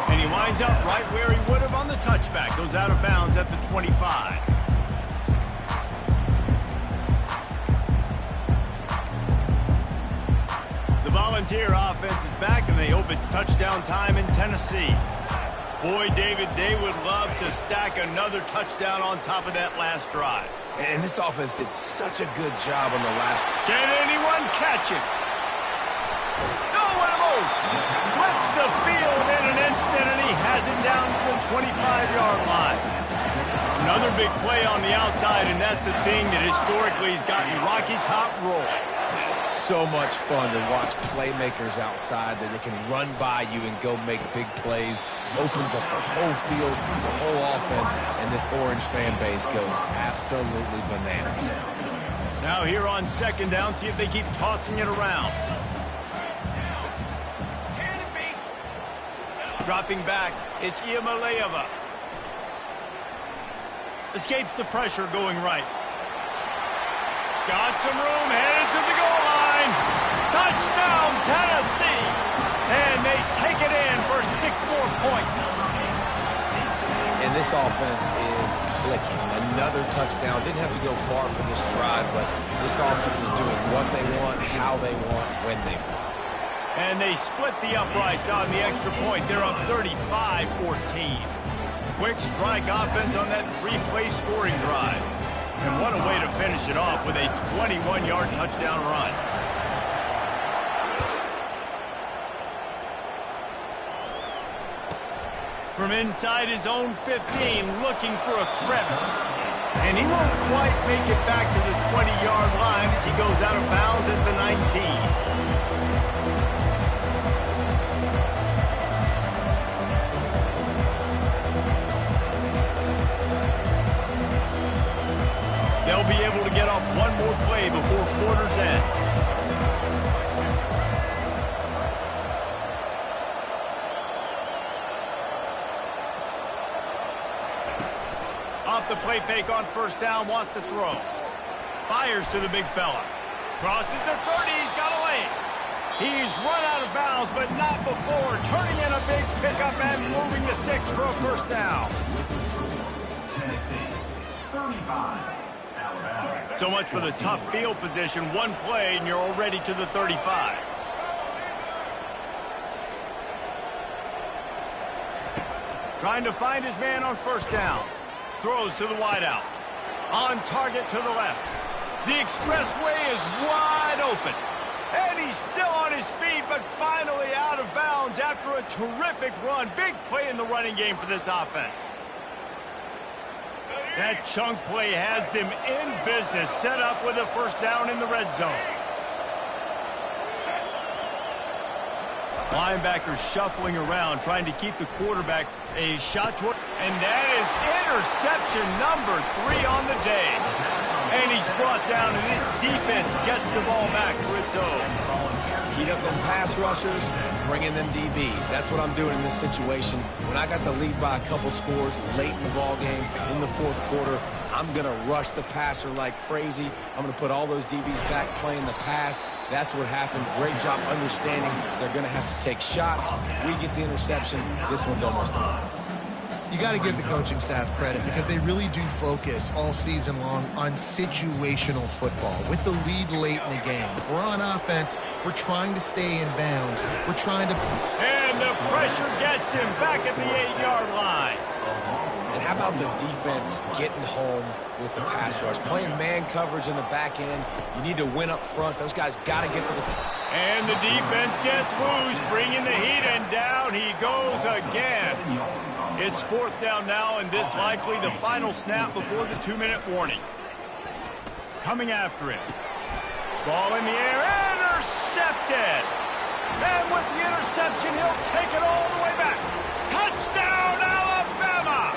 And he winds up right where he would have on the touchback. Goes out of bounds at the 25. The Volunteer offense is back, and they hope it's touchdown time in Tennessee. Boy, David, they would love to stack another touchdown on top of that last drive. And this offense did such a good job on the last. Can anyone catch it? No, what a move! Flips the field in an instant, and he has it down to the 25-yard line. Another big play on the outside, and that's the thing that historically has gotten Rocky Top rolling. It's so much fun to watch playmakers outside that they can run by you and go make big plays. Opens up the whole field, the whole offense, and this orange fan base goes absolutely bananas. Now here on second down, see if they keep tossing it around. Dropping back, it's Iamaleava. Escapes the pressure going right. Got some room, headed to the goal line. Touchdown, Tennessee. And they take it in for 6 more points. And this offense is clicking. Another touchdown. Didn't have to go far for this drive, but this offense is doing what they want, how they want, when they want. And they split the uprights on the extra point. They're up 35-14. Quick strike offense on that 3-play scoring drive. And what a way to finish it off with a 21-yard touchdown run. From inside his own 15, looking for a crevice. And he won't quite make it back to the 20-yard line as he goes out of bounds at the 19. They'll be able to get off one more play before quarter's end. Off the play fake on first down, wants to throw. Fires to the big fella. Crosses the 30, he's got a lane. He's run out of bounds, but not before turning in a big pickup and moving the sticks for a first down. Tennessee, 35. So much for the tough field position. One play, and you're already to the 35. Trying to find his man on first down. Throws to the wideout. On target to the left. The expressway is wide open. And he's still on his feet, but finally out of bounds after a terrific run. Big play in the running game for this offense. That chunk play has them in business, set up with a first down in the red zone. Linebackers shuffling around, trying to keep the quarterback a shot toward. And that is interception number 3 on the day. And he's brought down, and his defense gets the ball back for its own. Heat up them pass rushers, bring in them DBs. That's what I'm doing in this situation. When I got the lead by a couple scores late in the ball game, in the fourth quarter, I'm going to rush the passer like crazy. I'm going to put all those DBs back playing the pass. That's what happened. Great job understanding they're going to have to take shots. We get the interception. This one's almost over. You got to give the coaching staff credit because they really do focus all season long on situational football. With the lead late in the game, if we're on offense, we're trying to stay in bounds. We're trying to... And the pressure gets him back at the 8-yard line. And how about the defense getting home with the pass rush? Playing man coverage in the back end. You need to win up front. Those guys got to get to the... And the defense gets loose, bringing the heat, and down he goes again. It's fourth down now, and this likely the final snap before the 2-minute warning. Coming after him. Ball in the air, intercepted. And with the interception, he'll take it all the way back. Touchdown, Alabama!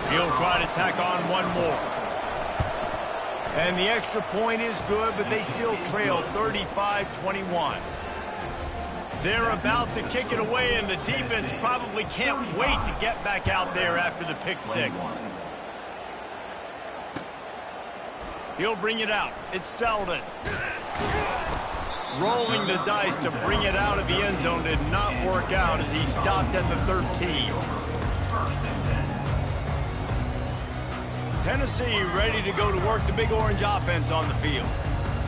He'll try to tack on one more. And the extra point is good, but they still trail 35-21. They're about to kick it away, and the defense probably can't wait to get back out there after the pick six. He'll bring it out. It's Selden. Rolling the dice to bring it out of the end zone did not work out as he stopped at the 13. Tennessee ready to go to work the Big Orange offense on the field.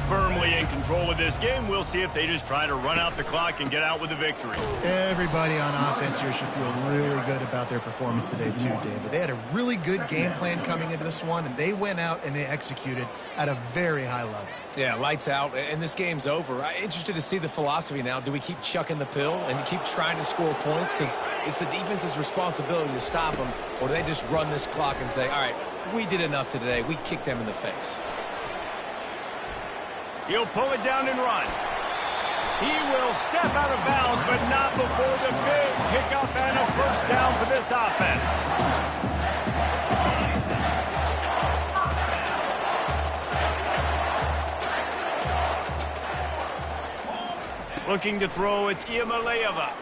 Firmly in control of this game. We'll see if they just try to run out the clock and get out with a victory. Everybody on offense here should feel really good about their performance today too, David. They had a really good game plan coming into this one, and they went out and they executed at a very high level. Yeah, lights out, and this game's over. I'm interested to see the philosophy now. Do we keep chucking the pill and keep trying to score points? Because it's the defense's responsibility to stop them, or do they just run this clock and say, all right, we did enough today. We kicked them in the face. He'll pull it down and run. He will step out of bounds, but not before the big pickup and a first down for this offense. Looking to throw, it's Iamaleava.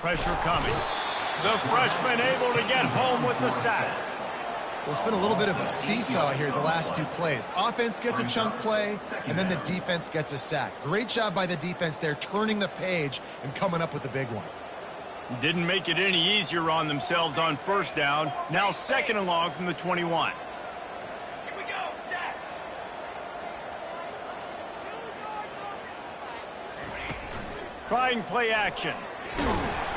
Pressure coming. The freshman able to get home with the sack. Well, it's been a little bit of a seesaw here the last two plays. Offense gets a chunk play, and then the defense gets a sack. Great job by the defense there, turning the page and coming up with the big one. Didn't make it any easier on themselves on first down. Now second and long from the 21. Here we go, set. Trying play action.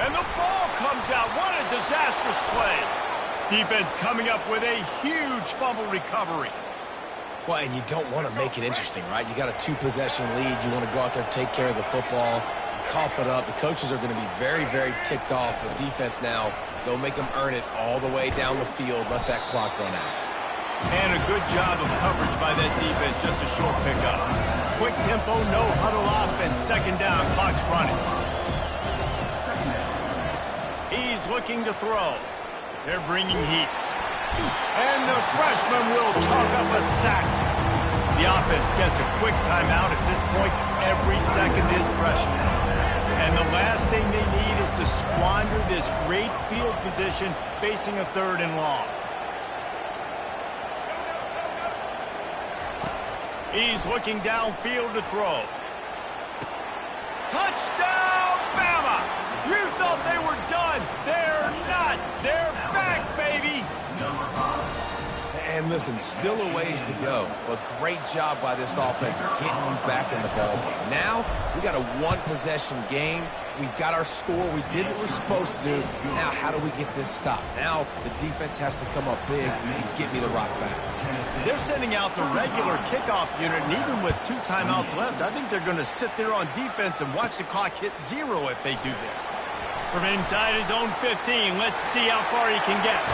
And the ball comes out. What a disastrous play. Defense coming up with a huge fumble recovery. Well, and you don't want to make it interesting, right? You got a 2-possession lead. You want to go out there, take care of the football, cough it up. The coaches are going to be very, very ticked off with defense now. Go make them earn it all the way down the field. Let that clock run out. And a good job of coverage by that defense. Just a short pickup. Quick tempo, no huddle offense. Second down, clock's running. He's looking to throw. They're bringing heat. And the freshman will chalk up a sack. The offense gets a quick timeout. At this point, every second is precious. And the last thing they need is to squander this great field position facing a third and long. He's looking downfield to throw. Touchdown, Bama! You thought they were done. They're not. They're back, baby. And Listen, still a ways to go, but great job by this offense getting you back in the ballgame. Now, we got a one-possession game. We got our score. We did what we're supposed to do. Now, how do we get this stopped? Now, the defense has to come up big and get me the rock back. They're sending out the regular kickoff unit, and even with 2 timeouts left, I think they're going to sit there on defense and watch the clock hit 0 if they do this. From inside his own 15, let's see how far he can get.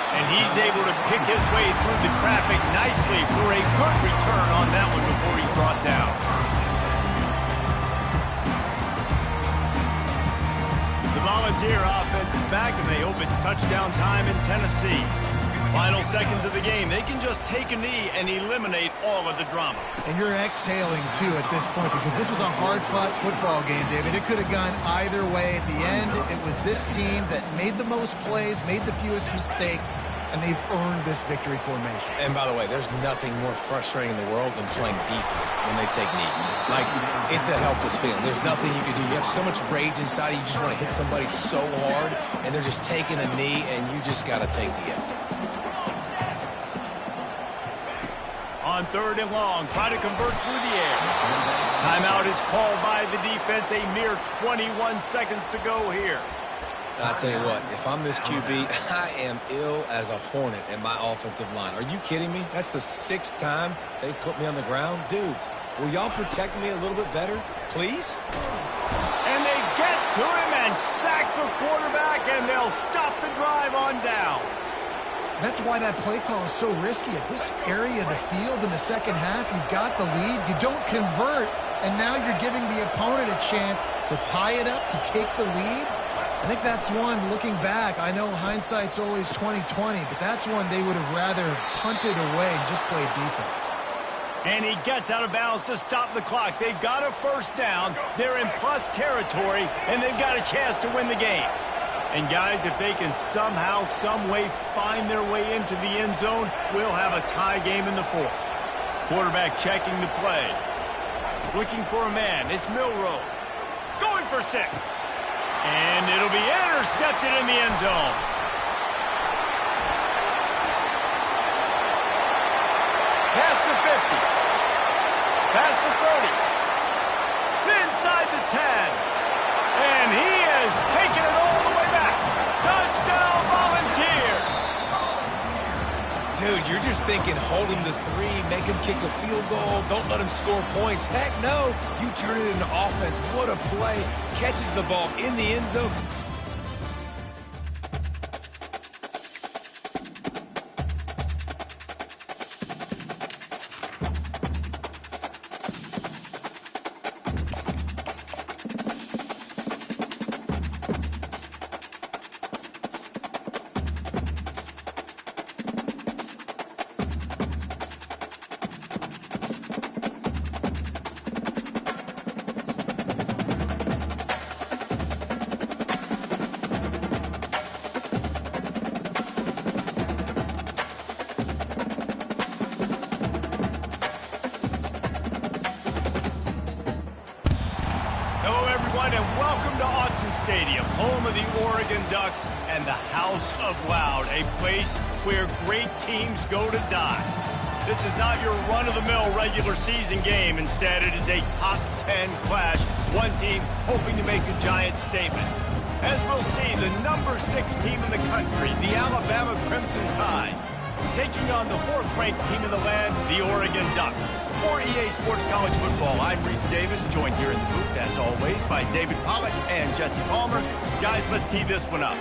And he's able to pick his way through the traffic nicely for a good return on that one before he's brought down. The Volunteer offense is back, and they hope it's touchdown time in Tennessee. Final seconds of the game. They can just take a knee and eliminate all of the drama. And you're exhaling, too, at this point, because this was a hard-fought football game, David. It could have gone either way. At the end, it was this team that made the most plays, made the fewest mistakes, and they've earned this victory formation. And by the way, there's nothing more frustrating in the world than playing defense when they take knees. Like, it's a helpless feeling. There's nothing you can do. You have so much rage inside you. You just want to hit somebody so hard, and they're just taking a knee, and you just got to take the L. On 3rd and long, try to convert through the air. Timeout is called by the defense. A mere 21 seconds to go here. I'll tell you what, if I'm this QB, I am ill as a hornet in my offensive line. Are you kidding me? That's the 6th time they put me on the ground. Dudes, will y'all protect me a little bit better, please? And they get to him and sack the quarterback, and they'll stop the drive on downs. That's why that play call is so risky. At this area of the field in the second half, you've got the lead, you don't convert, and now you're giving the opponent a chance to tie it up, to take the lead. I think that's one, looking back, I know hindsight's always 20/20, but that's one they would have rather punted away and just played defense. And he gets out of bounds to stop the clock. They've got a first down, they're in plus territory, and they've got a chance to win the game. And guys, if they can somehow, some way find their way into the end zone, we'll have a tie game in the 4th. Quarterback checking the play. Looking for a man. It's Milroe. Going for 6. And it'll be intercepted in the end zone. Past the 50. Past the 30. Inside the 10. And he has taken it all the way back. Touchdown, Volunteers! Dude, you're just thinking hold him to 3, make him kick a field goal, don't let him score points. Heck no, you turn it into offense. What a play. Catches the ball in the end zone. And welcome to Autzen Stadium, home of the Oregon Ducks and the House of Loud, a place where great teams go to die. This is not your run-of-the-mill regular season game. Instead, it is a top 10 clash, one team hoping to make a giant statement. As we'll see, the number 6 team in the country, the Alabama Crimson Tide, taking on the 4th-ranked team in the land, the Oregon Ducks. For EA Sports College Football, I'm Reese Davis, joined here in the booth, as always, by David Pollack and Jesse Palmer. Guys, let's tee this one up.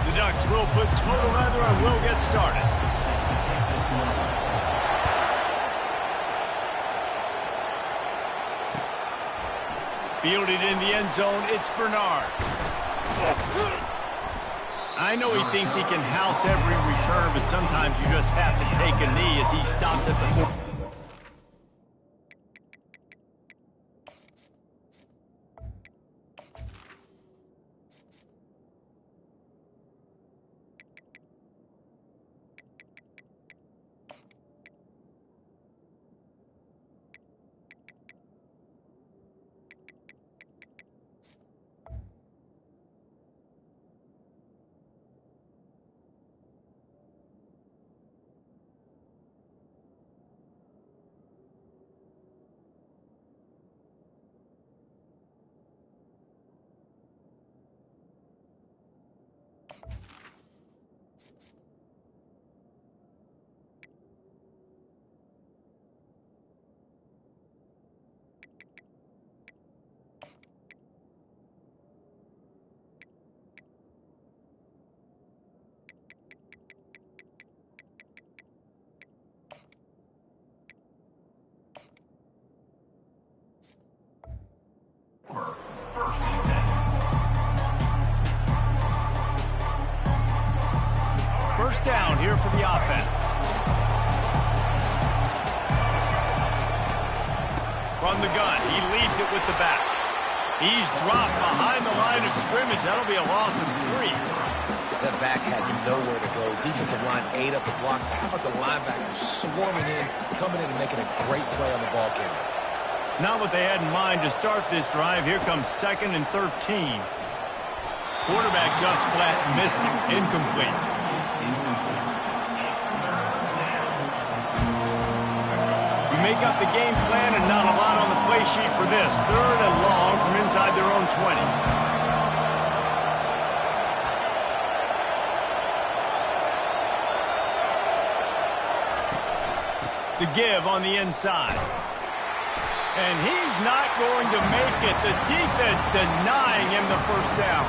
The Ducks will put total leather and will get started. Fielded in the end zone, it's Bernard. I know he thinks he can house every return, but sometimes you just have to take a knee as he stopped at the 4. first down here for the offense. From the gun, he leads it with the back. He's dropped behind the line of scrimmage. That'll be a loss of 3. That back had nowhere to go. Defensive line ate up the blocks. How about the linebackers swarming in, coming in and making a great play on the ball carrier? Not what they had in mind to start this drive. Here comes 2nd and 13. Quarterback just flat missed it. Incomplete. You make up the game plan and not a lot on the play sheet for this. 3rd and long from inside their own 20. The give on the inside. And he's not going to make it. The defense denying him the first down.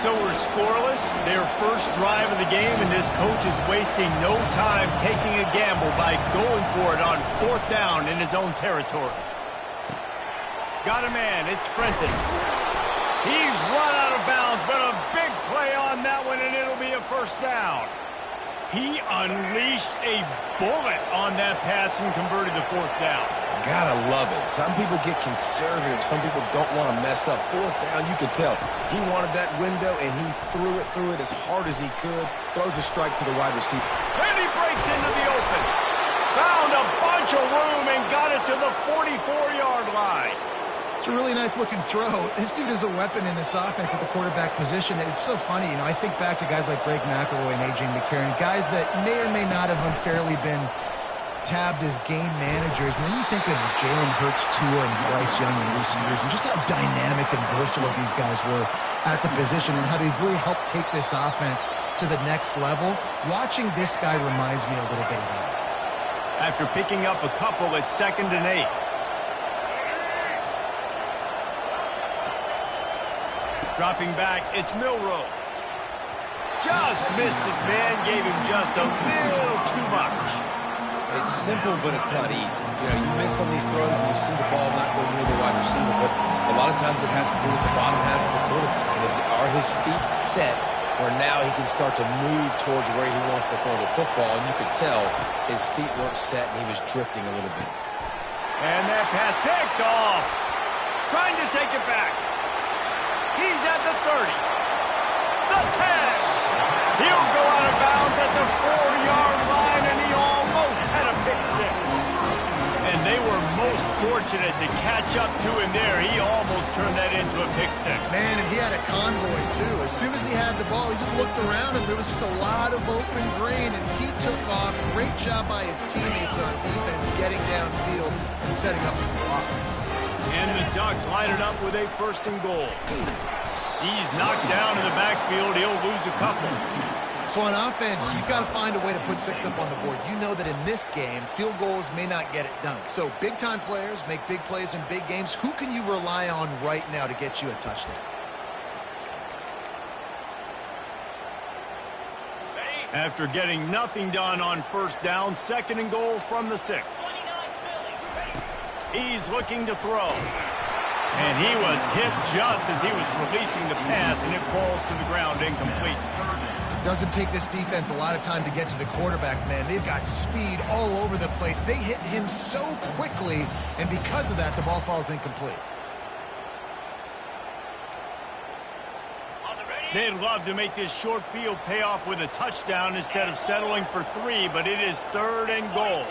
So we're scoreless. Their first drive of the game, and this coach is wasting no time taking a gamble by going for it on 4th down in his own territory. Got a man. It's Prentice. He's run out of bounds, but a big play on that one, and it'll be a first down. He unleashed a bullet on that pass and converted to 4th down. Gotta love it. Some people get conservative. Some people don't want to mess up. 4th down, you can tell. He wanted that window, and he threw it as hard as he could. Throws a strike to the wide receiver. And he breaks into the open. Found a bunch of room and got it to the 44-yard line. It's a really nice-looking throw. This dude is a weapon in this offense at the quarterback position. It's so funny, you know, I think back to guys like Greg McElroy and A.J. McCarron, guys that may or may not have unfairly been tabbed as game managers. And then you think of Jalen Hurts, Tua, and Bryce Young in recent years, and just how dynamic and versatile these guys were at the position and how they've really helped take this offense to the next level. Watching this guy reminds me a little bit of that. After picking up a couple at 2nd and 8. Dropping back, it's Milroe. Just missed his man, gave him just a little too much. It's simple, but it's not easy. You know, you miss on these throws and you see the ball not go near the wide receiver, but a lot of times it has to do with the bottom half of the quarterback. And are his feet set where now he can start to move towards where he wants to throw the football? And you could tell his feet weren't set and he was drifting a little bit. And that pass picked off. Trying to take it back. He's at the 30. The 10. He'll go out of bounds at the 4-yard line, and he almost had a pick 6. And they were most fortunate to catch up to him there. He almost turned that into a pick 6. Man, and he had a convoy, too. As soon as he had the ball, he just looked around, and there was just a lot of open green, and he took off. Great job by his teammates on defense, getting downfield and setting up some blocks. And the Ducks line it up with a 1st and goal. He's knocked down in the backfield. He'll lose a couple. So on offense, you've got to find a way to put 6 up on the board. You know that in this game, field goals may not get it done. So big-time players make big plays in big games. Who can you rely on right now to get you a touchdown? After getting nothing done on 1st down, 2nd and goal from the 6. He's looking to throw. And he was hit just as he was releasing the pass, and it falls to the ground incomplete. Doesn't take this defense a lot of time to get to the quarterback, man. They've got speed all over the place. They hit him so quickly, and because of that, the ball falls incomplete. They'd love to make this short field pay off with a touchdown instead of settling for 3, but it is 3rd and goal.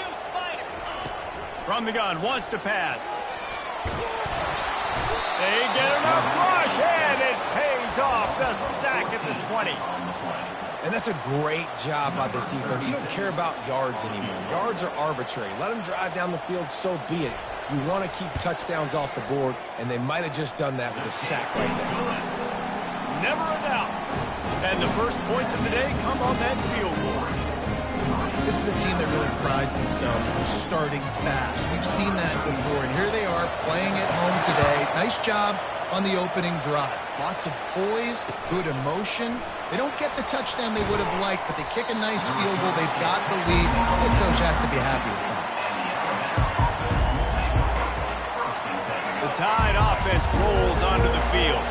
From the gun, wants to pass. They get enough rush, and it pays off. The sack at the 20. And that's a great job by this defense. You don't care about yards anymore. Yards are arbitrary. Let them drive down the field, so be it. You want to keep touchdowns off the board, and they might have just done that with a sack right there. Never a doubt. And the first points of the day come on that field goal. This is a team that really prides themselves on starting fast. We've seen that before, and here they are playing at home today. Nice job on the opening drive. Lots of poise, good emotion. They don't get the touchdown they would have liked, but they kick a nice field goal. They've got the lead. The coach has to be happy with that. The Tide offense offense rolls onto the field.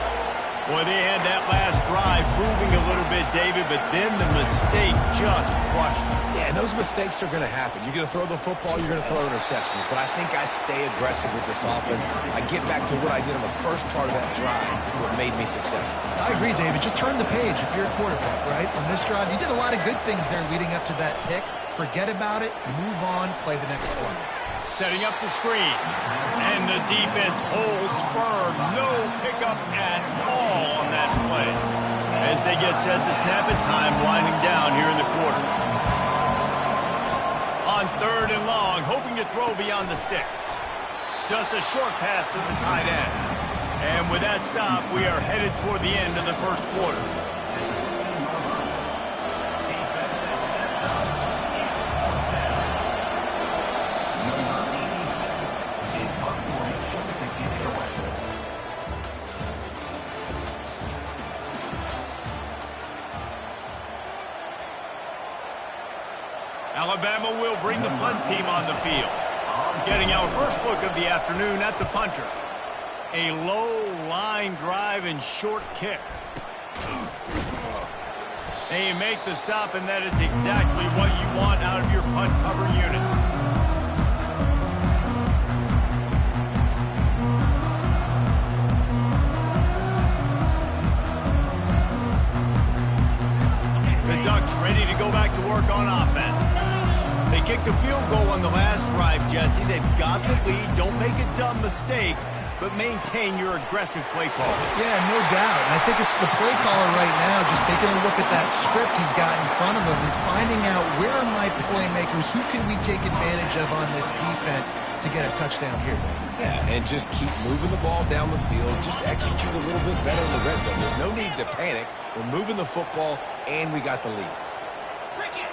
Boy, they had that last drive moving a little bit, David, but then the mistake just crushed them. Yeah, and those mistakes are going to happen. You're going to throw the football, you're going to throw interceptions. But I think I stay aggressive with this offense. I get back to what I did on the first part of that drive, what made me successful. I agree, David. Just turn the page if you're a quarterback, right? On this drive, you did a lot of good things there leading up to that pick. Forget about it, move on, play the next play. Setting up the screen. And the defense holds firm. No pickup at all on that play. As they get set to snap it, time winding down here in the quarter. On 3rd and long, hoping to throw beyond the sticks. Just a short pass to the tight end. And with that stop, we are headed toward the end of the first quarter. Alabama will bring the punt team on the field. Getting our first look of the afternoon at the punter. A low line drive and short kick. They make the stop, and that is exactly what you want out of your punt cover unit. The Ducks ready to go back to work on offense. They kicked a field goal on the last drive, Jesse. They've got the lead. Don't make a dumb mistake, but maintain your aggressive play call. Yeah, no doubt. And I think it's the play caller right now just taking a look at that script he's got in front of him and finding out where are my playmakers, who can we take advantage of on this defense to get a touchdown here. Yeah, and just keep moving the ball down the field. Just execute a little bit better in the red zone. There's no need to panic. We're moving the football, and we got the lead.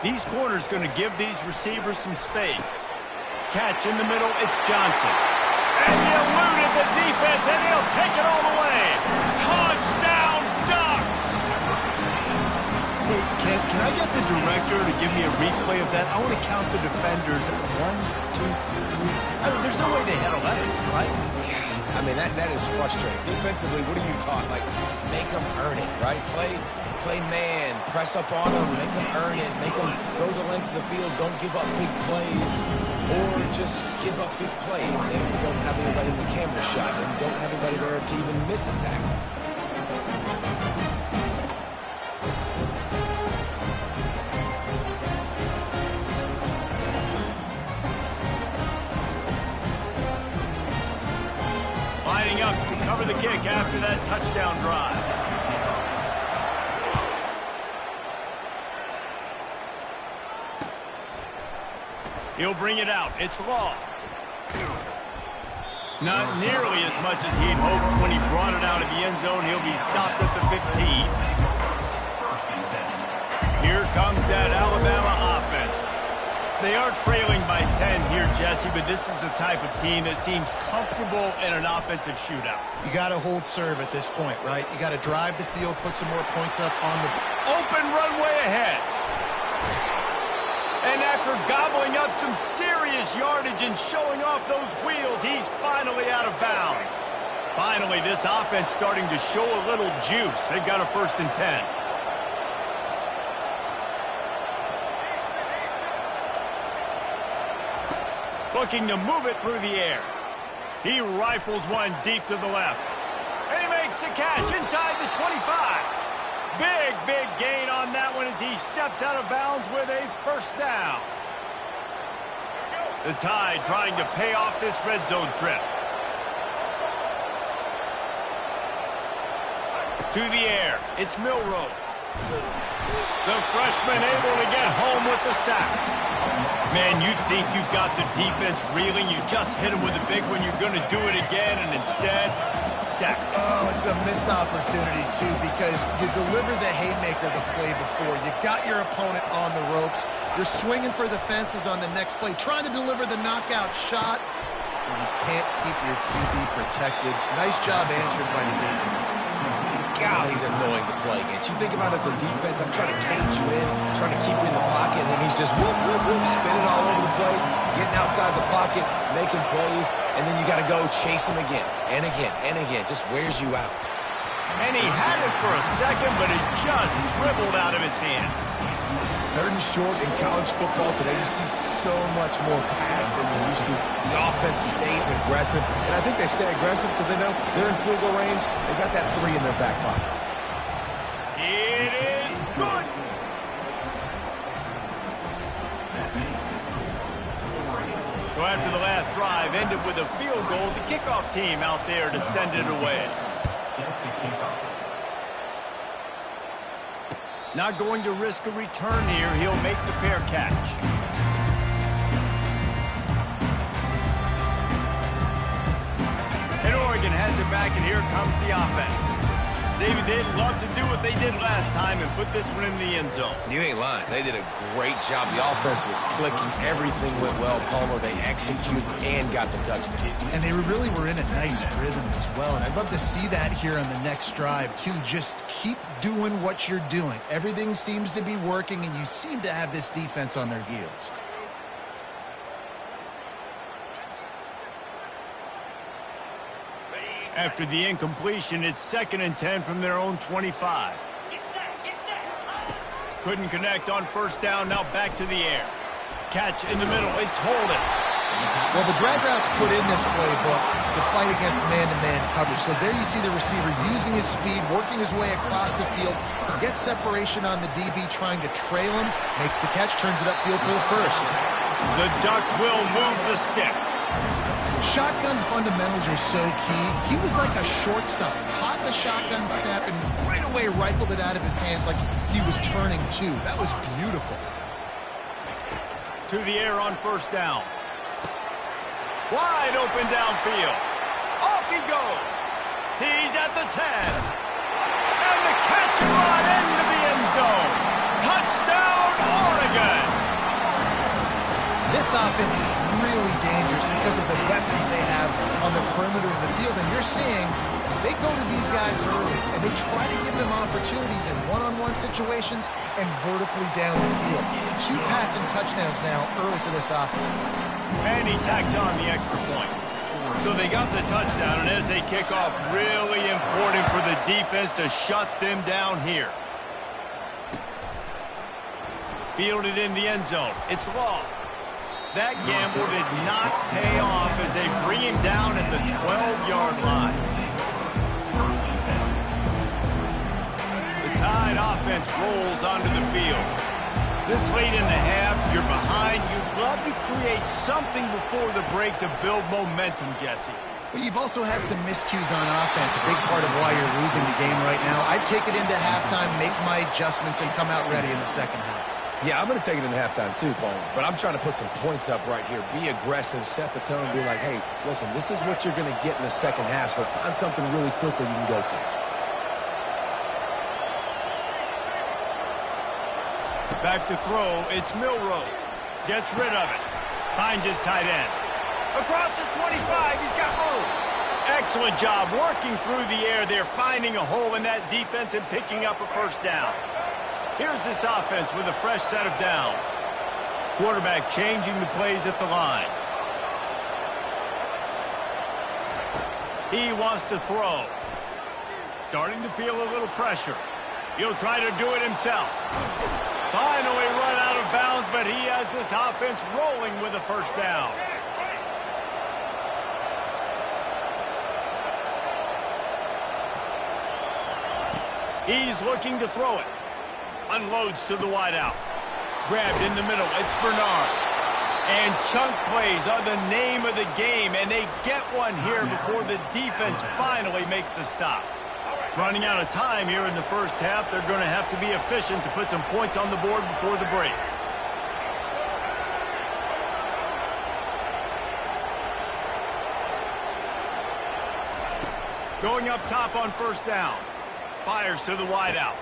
These corners going to give these receivers some space. Catch in the middle, it's Johnson. And he eluded the defense, and he'll take it all the way. Touchdown, Ducks! Hey, can I get the director to give me a replay of that? I want to count the defenders. 1, 2, 3. I mean, there's no way they had 11, right? I mean, that is frustrating. Defensively, what are you taught? Like, make them earn it, right? Play man, press up on them, make them earn it, make them go the length of the field, don't give up big plays, or just give up big plays and don't have anybody in the camera shot and don't have anybody there to even miss a tackle. Lining up to cover the kick after that touchdown drive. He'll bring it out. It's Law. Not nearly as much as he'd hoped when he brought it out of the end zone. He'll be stopped at the 15. Here comes that Alabama offense. They are trailing by 10 here, Jesse, but this is the type of team that seems comfortable in an offensive shootout. You got to hold serve at this point, right? You got to drive the field, put some more points up on the open runway ahead. And after gobbling up some serious yardage and showing off those wheels, he's finally out of bounds. Finally, this offense starting to show a little juice. They've got a 1st and 10. Looking to move it through the air. He rifles one deep to the left. And he makes the catch inside the 25. Big gain on that one as he steps out of bounds with a 1st down. The Tide trying to pay off this red zone trip. To the air, it's Milroe. The freshman able to get home with the sack. Man, you think you've got the defense reeling. You just hit him with a big one. You're going to do it again, and instead, sack. Oh, it's a missed opportunity, too, because you deliver the haymaker the play before. You got your opponent on the ropes. You're swinging for the fences on the next play, trying to deliver the knockout shot, and you can't keep your QB protected. Nice job answered by the defense. God, he's annoying to play against. You think about it as a defense, I'm trying to cage you in, trying to keep you in the pocket, and then he's just whoop, whoop, whoop, spinning all over the place, getting outside the pocket, making plays, and then you got to go chase him again and again and again. Just wears you out. And he had it for a second, but it just dribbled out of his hands. 3rd and short in college football today, you see so much more pass than you used to. The offense stays aggressive, and I think they stay aggressive because they know they're in field goal range. They got that 3 in their back pocket. It is good. So after the last drive ended with a field goal, the kickoff team out there to send it away. Not going to risk a return here. He'll make the fair catch. And Oregon has it back, and here comes the offense. David, they'd love to do what they did last time and put this one in the end zone. You ain't lying. They did a great job. The offense was clicking. Everything went well, Palmer. They executed and got the touchdown. And they really were in a nice rhythm as well. And I'd love to see that here on the next drive, too. Just keep doing what you're doing. Everything seems to be working, and you seem to have this defense on their heels. After the incompletion, it's 2nd and 10 from their own 25. Couldn't connect on 1st down, now back to the air. Catch in the middle, it's holding. Well, the drag route's put in this playbook to fight against man-to-man coverage. So there you see the receiver using his speed, working his way across the field. He gets separation on the DB, trying to trail him, makes the catch, turns it upfield for the first. The Ducks will move the sticks. Shotgun fundamentals are so key. He was like a shortstop. Caught the shotgun snap and right away rifled it out of his hands like he was turning too. That was beautiful. To the air on 1st down. Wide open downfield. Off he goes. He's at the 10. And the catch and run into the end zone. Touchdown, Oregon. This offense is really dangerous because of the weapons they have on the perimeter of the field. And you're seeing they go to these guys early, and they try to give them opportunities in one-on-one situations and vertically down the field. 2 passing touchdowns now early for this offense. And he tacks on the extra point. So they got the touchdown, and as they kick off, really important for the defense to shut them down here. Fielded in the end zone. It's Law. That gamble did not pay off as they bring him down at the 12-yard line. The Tide offense rolls onto the field. This late in the half, you're behind. You'd love to create something before the break to build momentum, Jesse. But you've also had some miscues on offense, a big part of why you're losing the game right now. I'd take it into halftime, make my adjustments, and come out ready in the second half. Yeah, I'm going to take it in halftime too, Paul. But I'm trying to put some points up right here. Be aggressive, set the tone, be like, hey, listen, this is what you're going to get in the second half, so find something really quickly you can go to. Back to throw, it's Milroe. Gets rid of it. Finds his tight end. Across the 25, he's got room. Excellent job working through the air there, finding a hole in that defense and picking up a 1st down. Here's this offense with a fresh set of downs. Quarterback changing the plays at the line. He wants to throw. Starting to feel a little pressure. He'll try to do it himself. Finally run out of bounds, but he has this offense rolling with a 1st down. He's looking to throw it. Unloads to the wideout. Grabbed in the middle. It's Bernard. And chunk plays are the name of the game, and they get one here before the defense finally makes the stop. Running out of time here in the first half. They're going to have to be efficient to put some points on the board before the break. Going up top on 1st down. Fires to the wideout.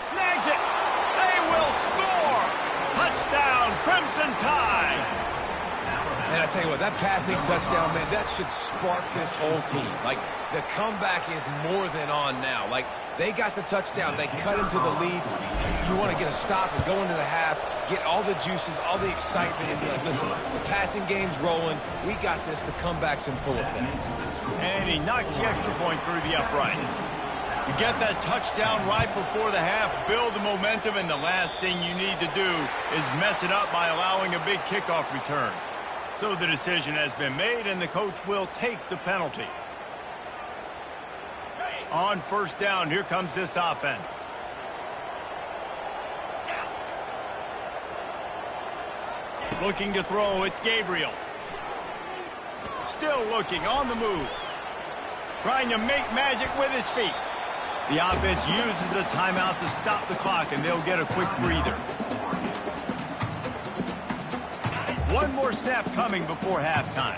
Snags it. They will score. Touchdown, Crimson Tide. And I tell you what, that passing touchdown, man, that should spark this whole team. Like, the comeback is more than on now. Like, they got the touchdown. They cut into the lead. You want to get a stop and go into the half, get all the juices, all the excitement, and be like, listen, the passing game's rolling. We got this. The comeback's in full effect. And he knocks the extra point through the uprights. You get that touchdown right before the half, build the momentum, and the last thing you need to do is mess it up by allowing a big kickoff return. So the decision has been made, and the coach will take the penalty. On first down, here comes this offense. Looking to throw, it's Gabriel. Still looking, on the move. Trying to make magic with his feet. The offense uses a timeout to stop the clock, and they'll get a quick breather. One more snap coming before halftime.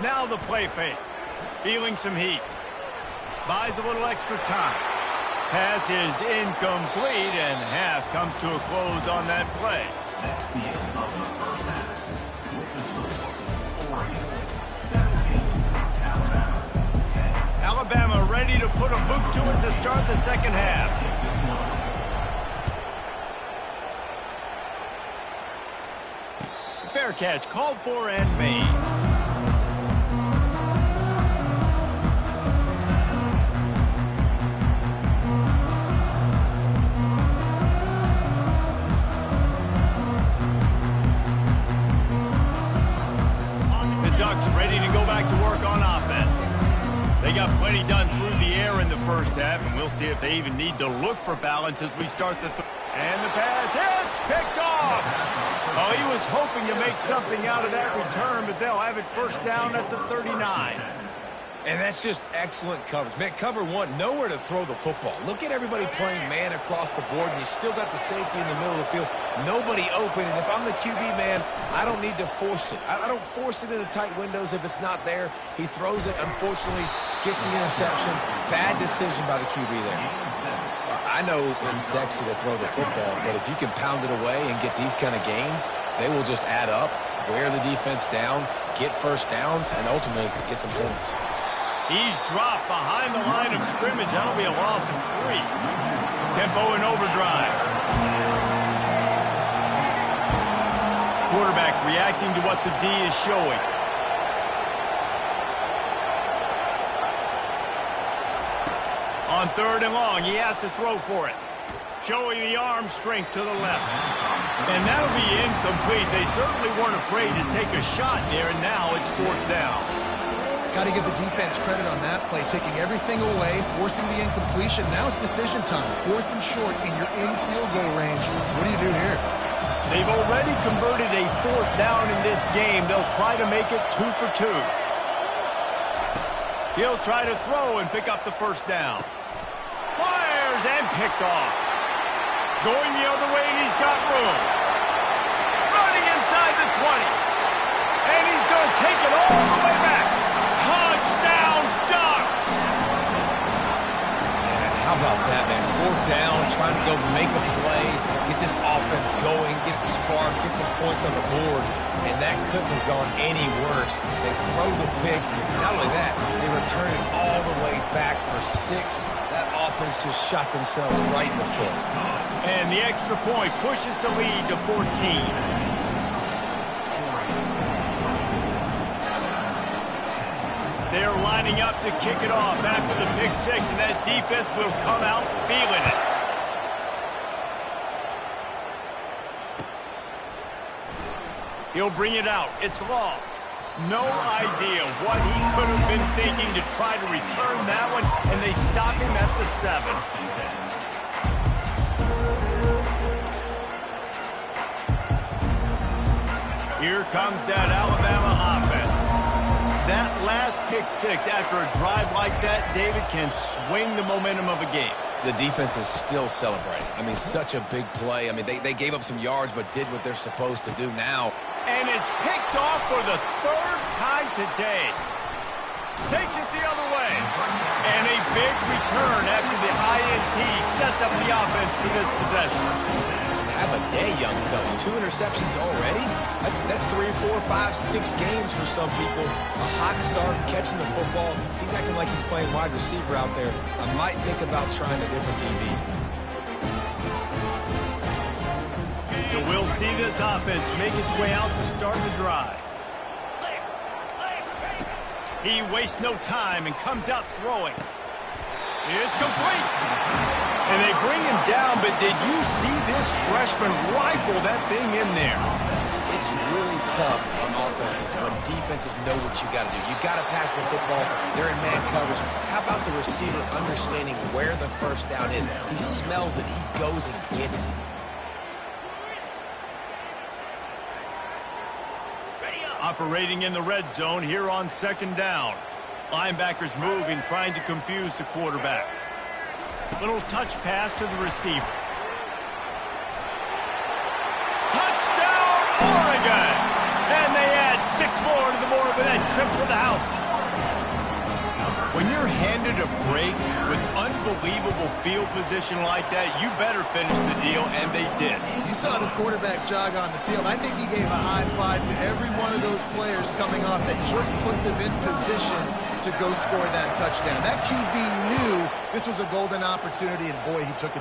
Now the play fake. Feeling some heat. Buys a little extra time. Pass is incomplete, and half comes to a close on that play. That's the end of the first half. With the score, Oregon 17, Alabama 10. Alabama ready to put a boot to it to start the second half. Fair catch called for and made. The Ducks ready to go back to work on offense. They got plenty done through the air in the first half, and we'll see if they even need to look for balance as we start the and the pass hits, picked off. Oh, he was hoping to make something out of that return, but they'll have it first down at the 39. And that's just excellent coverage. Man, cover one, nowhere to throw the football. Look at everybody playing man across the board, and you still got the safety in the middle of the field. Nobody open, and if I'm the QB, man, I don't need to force it. I don't force it into tight windows if it's not there. He throws it, unfortunately, gets the interception. Bad decision by the QB there. I know it's sexy to throw the football, but if you can pound it away and get these kind of gains, they will just add up, wear the defense down, get first downs, and ultimately get some points. He's dropped behind the line of scrimmage. That'll be a loss of 3. Tempo and overdrive. Quarterback reacting to what the D is showing. On third and long, he has to throw for it. Showing the arm strength to the left. And that'll be incomplete. They certainly weren't afraid to take a shot there, and now it's fourth down. Got to give the defense credit on that play, taking everything away, forcing the incompletion. Now it's decision time. Fourth and short, and you're in field goal range. What do you do here? They've already converted a fourth down in this game. They'll try to make it 2 for 2. He'll try to throw and pick up the first down. Fires and picked off. Going the other way, and he's got room. Running inside the 20. And he's going to take it all the way back. Touchdown, Ducks! Yeah, how about that, man? Fourth down, trying to go make a play, get this offense going, get it sparked, get some points on the board, and that couldn't have gone any worse. They throw the pick. Not only that, they return it all the way back for 6. That offense just shot themselves right in the foot. And the extra point pushes the lead to 14. They're lining up to kick it off after the pick 6, and that defense will come out feeling it. He'll bring it out. It's Law. No idea what he could have been thinking to try to return that one, and they stop him at the 7. Here comes that Alabama offense. That last pick 6 after a drive like that, David, can swing the momentum of a game. The defense is still celebrating. I mean, such a big play. I mean, they gave up some yards but did what they're supposed to do now. And it's picked off for the 3rd time today. Takes it the other way. And a big return after the INT sets up the offense for this possession. Have a day, young fella. 2 interceptions already? That's 3, 4, 5, 6 games for some people. A hot start, catching the football. He's acting like he's playing wide receiver out there. I might think about trying a different DB. So we'll see this offense make its way out to start the drive. He wastes no time and comes out throwing. It's complete. And they bring him down, but did you see this freshman rifle that thing in there? It's really tough on offenses when defenses know what you got to do. You got to pass the football. They're in man coverage. How about the receiver understanding where the first down is? He smells it. He goes and gets it. Operating in the red zone here on 2nd down. Linebackers moving, trying to confuse the quarterback. Little touch pass to the receiver. Touchdown, Oregon! And they add 6 more to the board with that trip to the house. When you're handed a break with unbelievable field position like that, you better finish the deal, and they did. You saw the quarterback jog on the field. I think he gave a high five to every one of those players coming off that just put them in position to go score that touchdown. That QB knew this was a golden opportunity, and boy, he took it.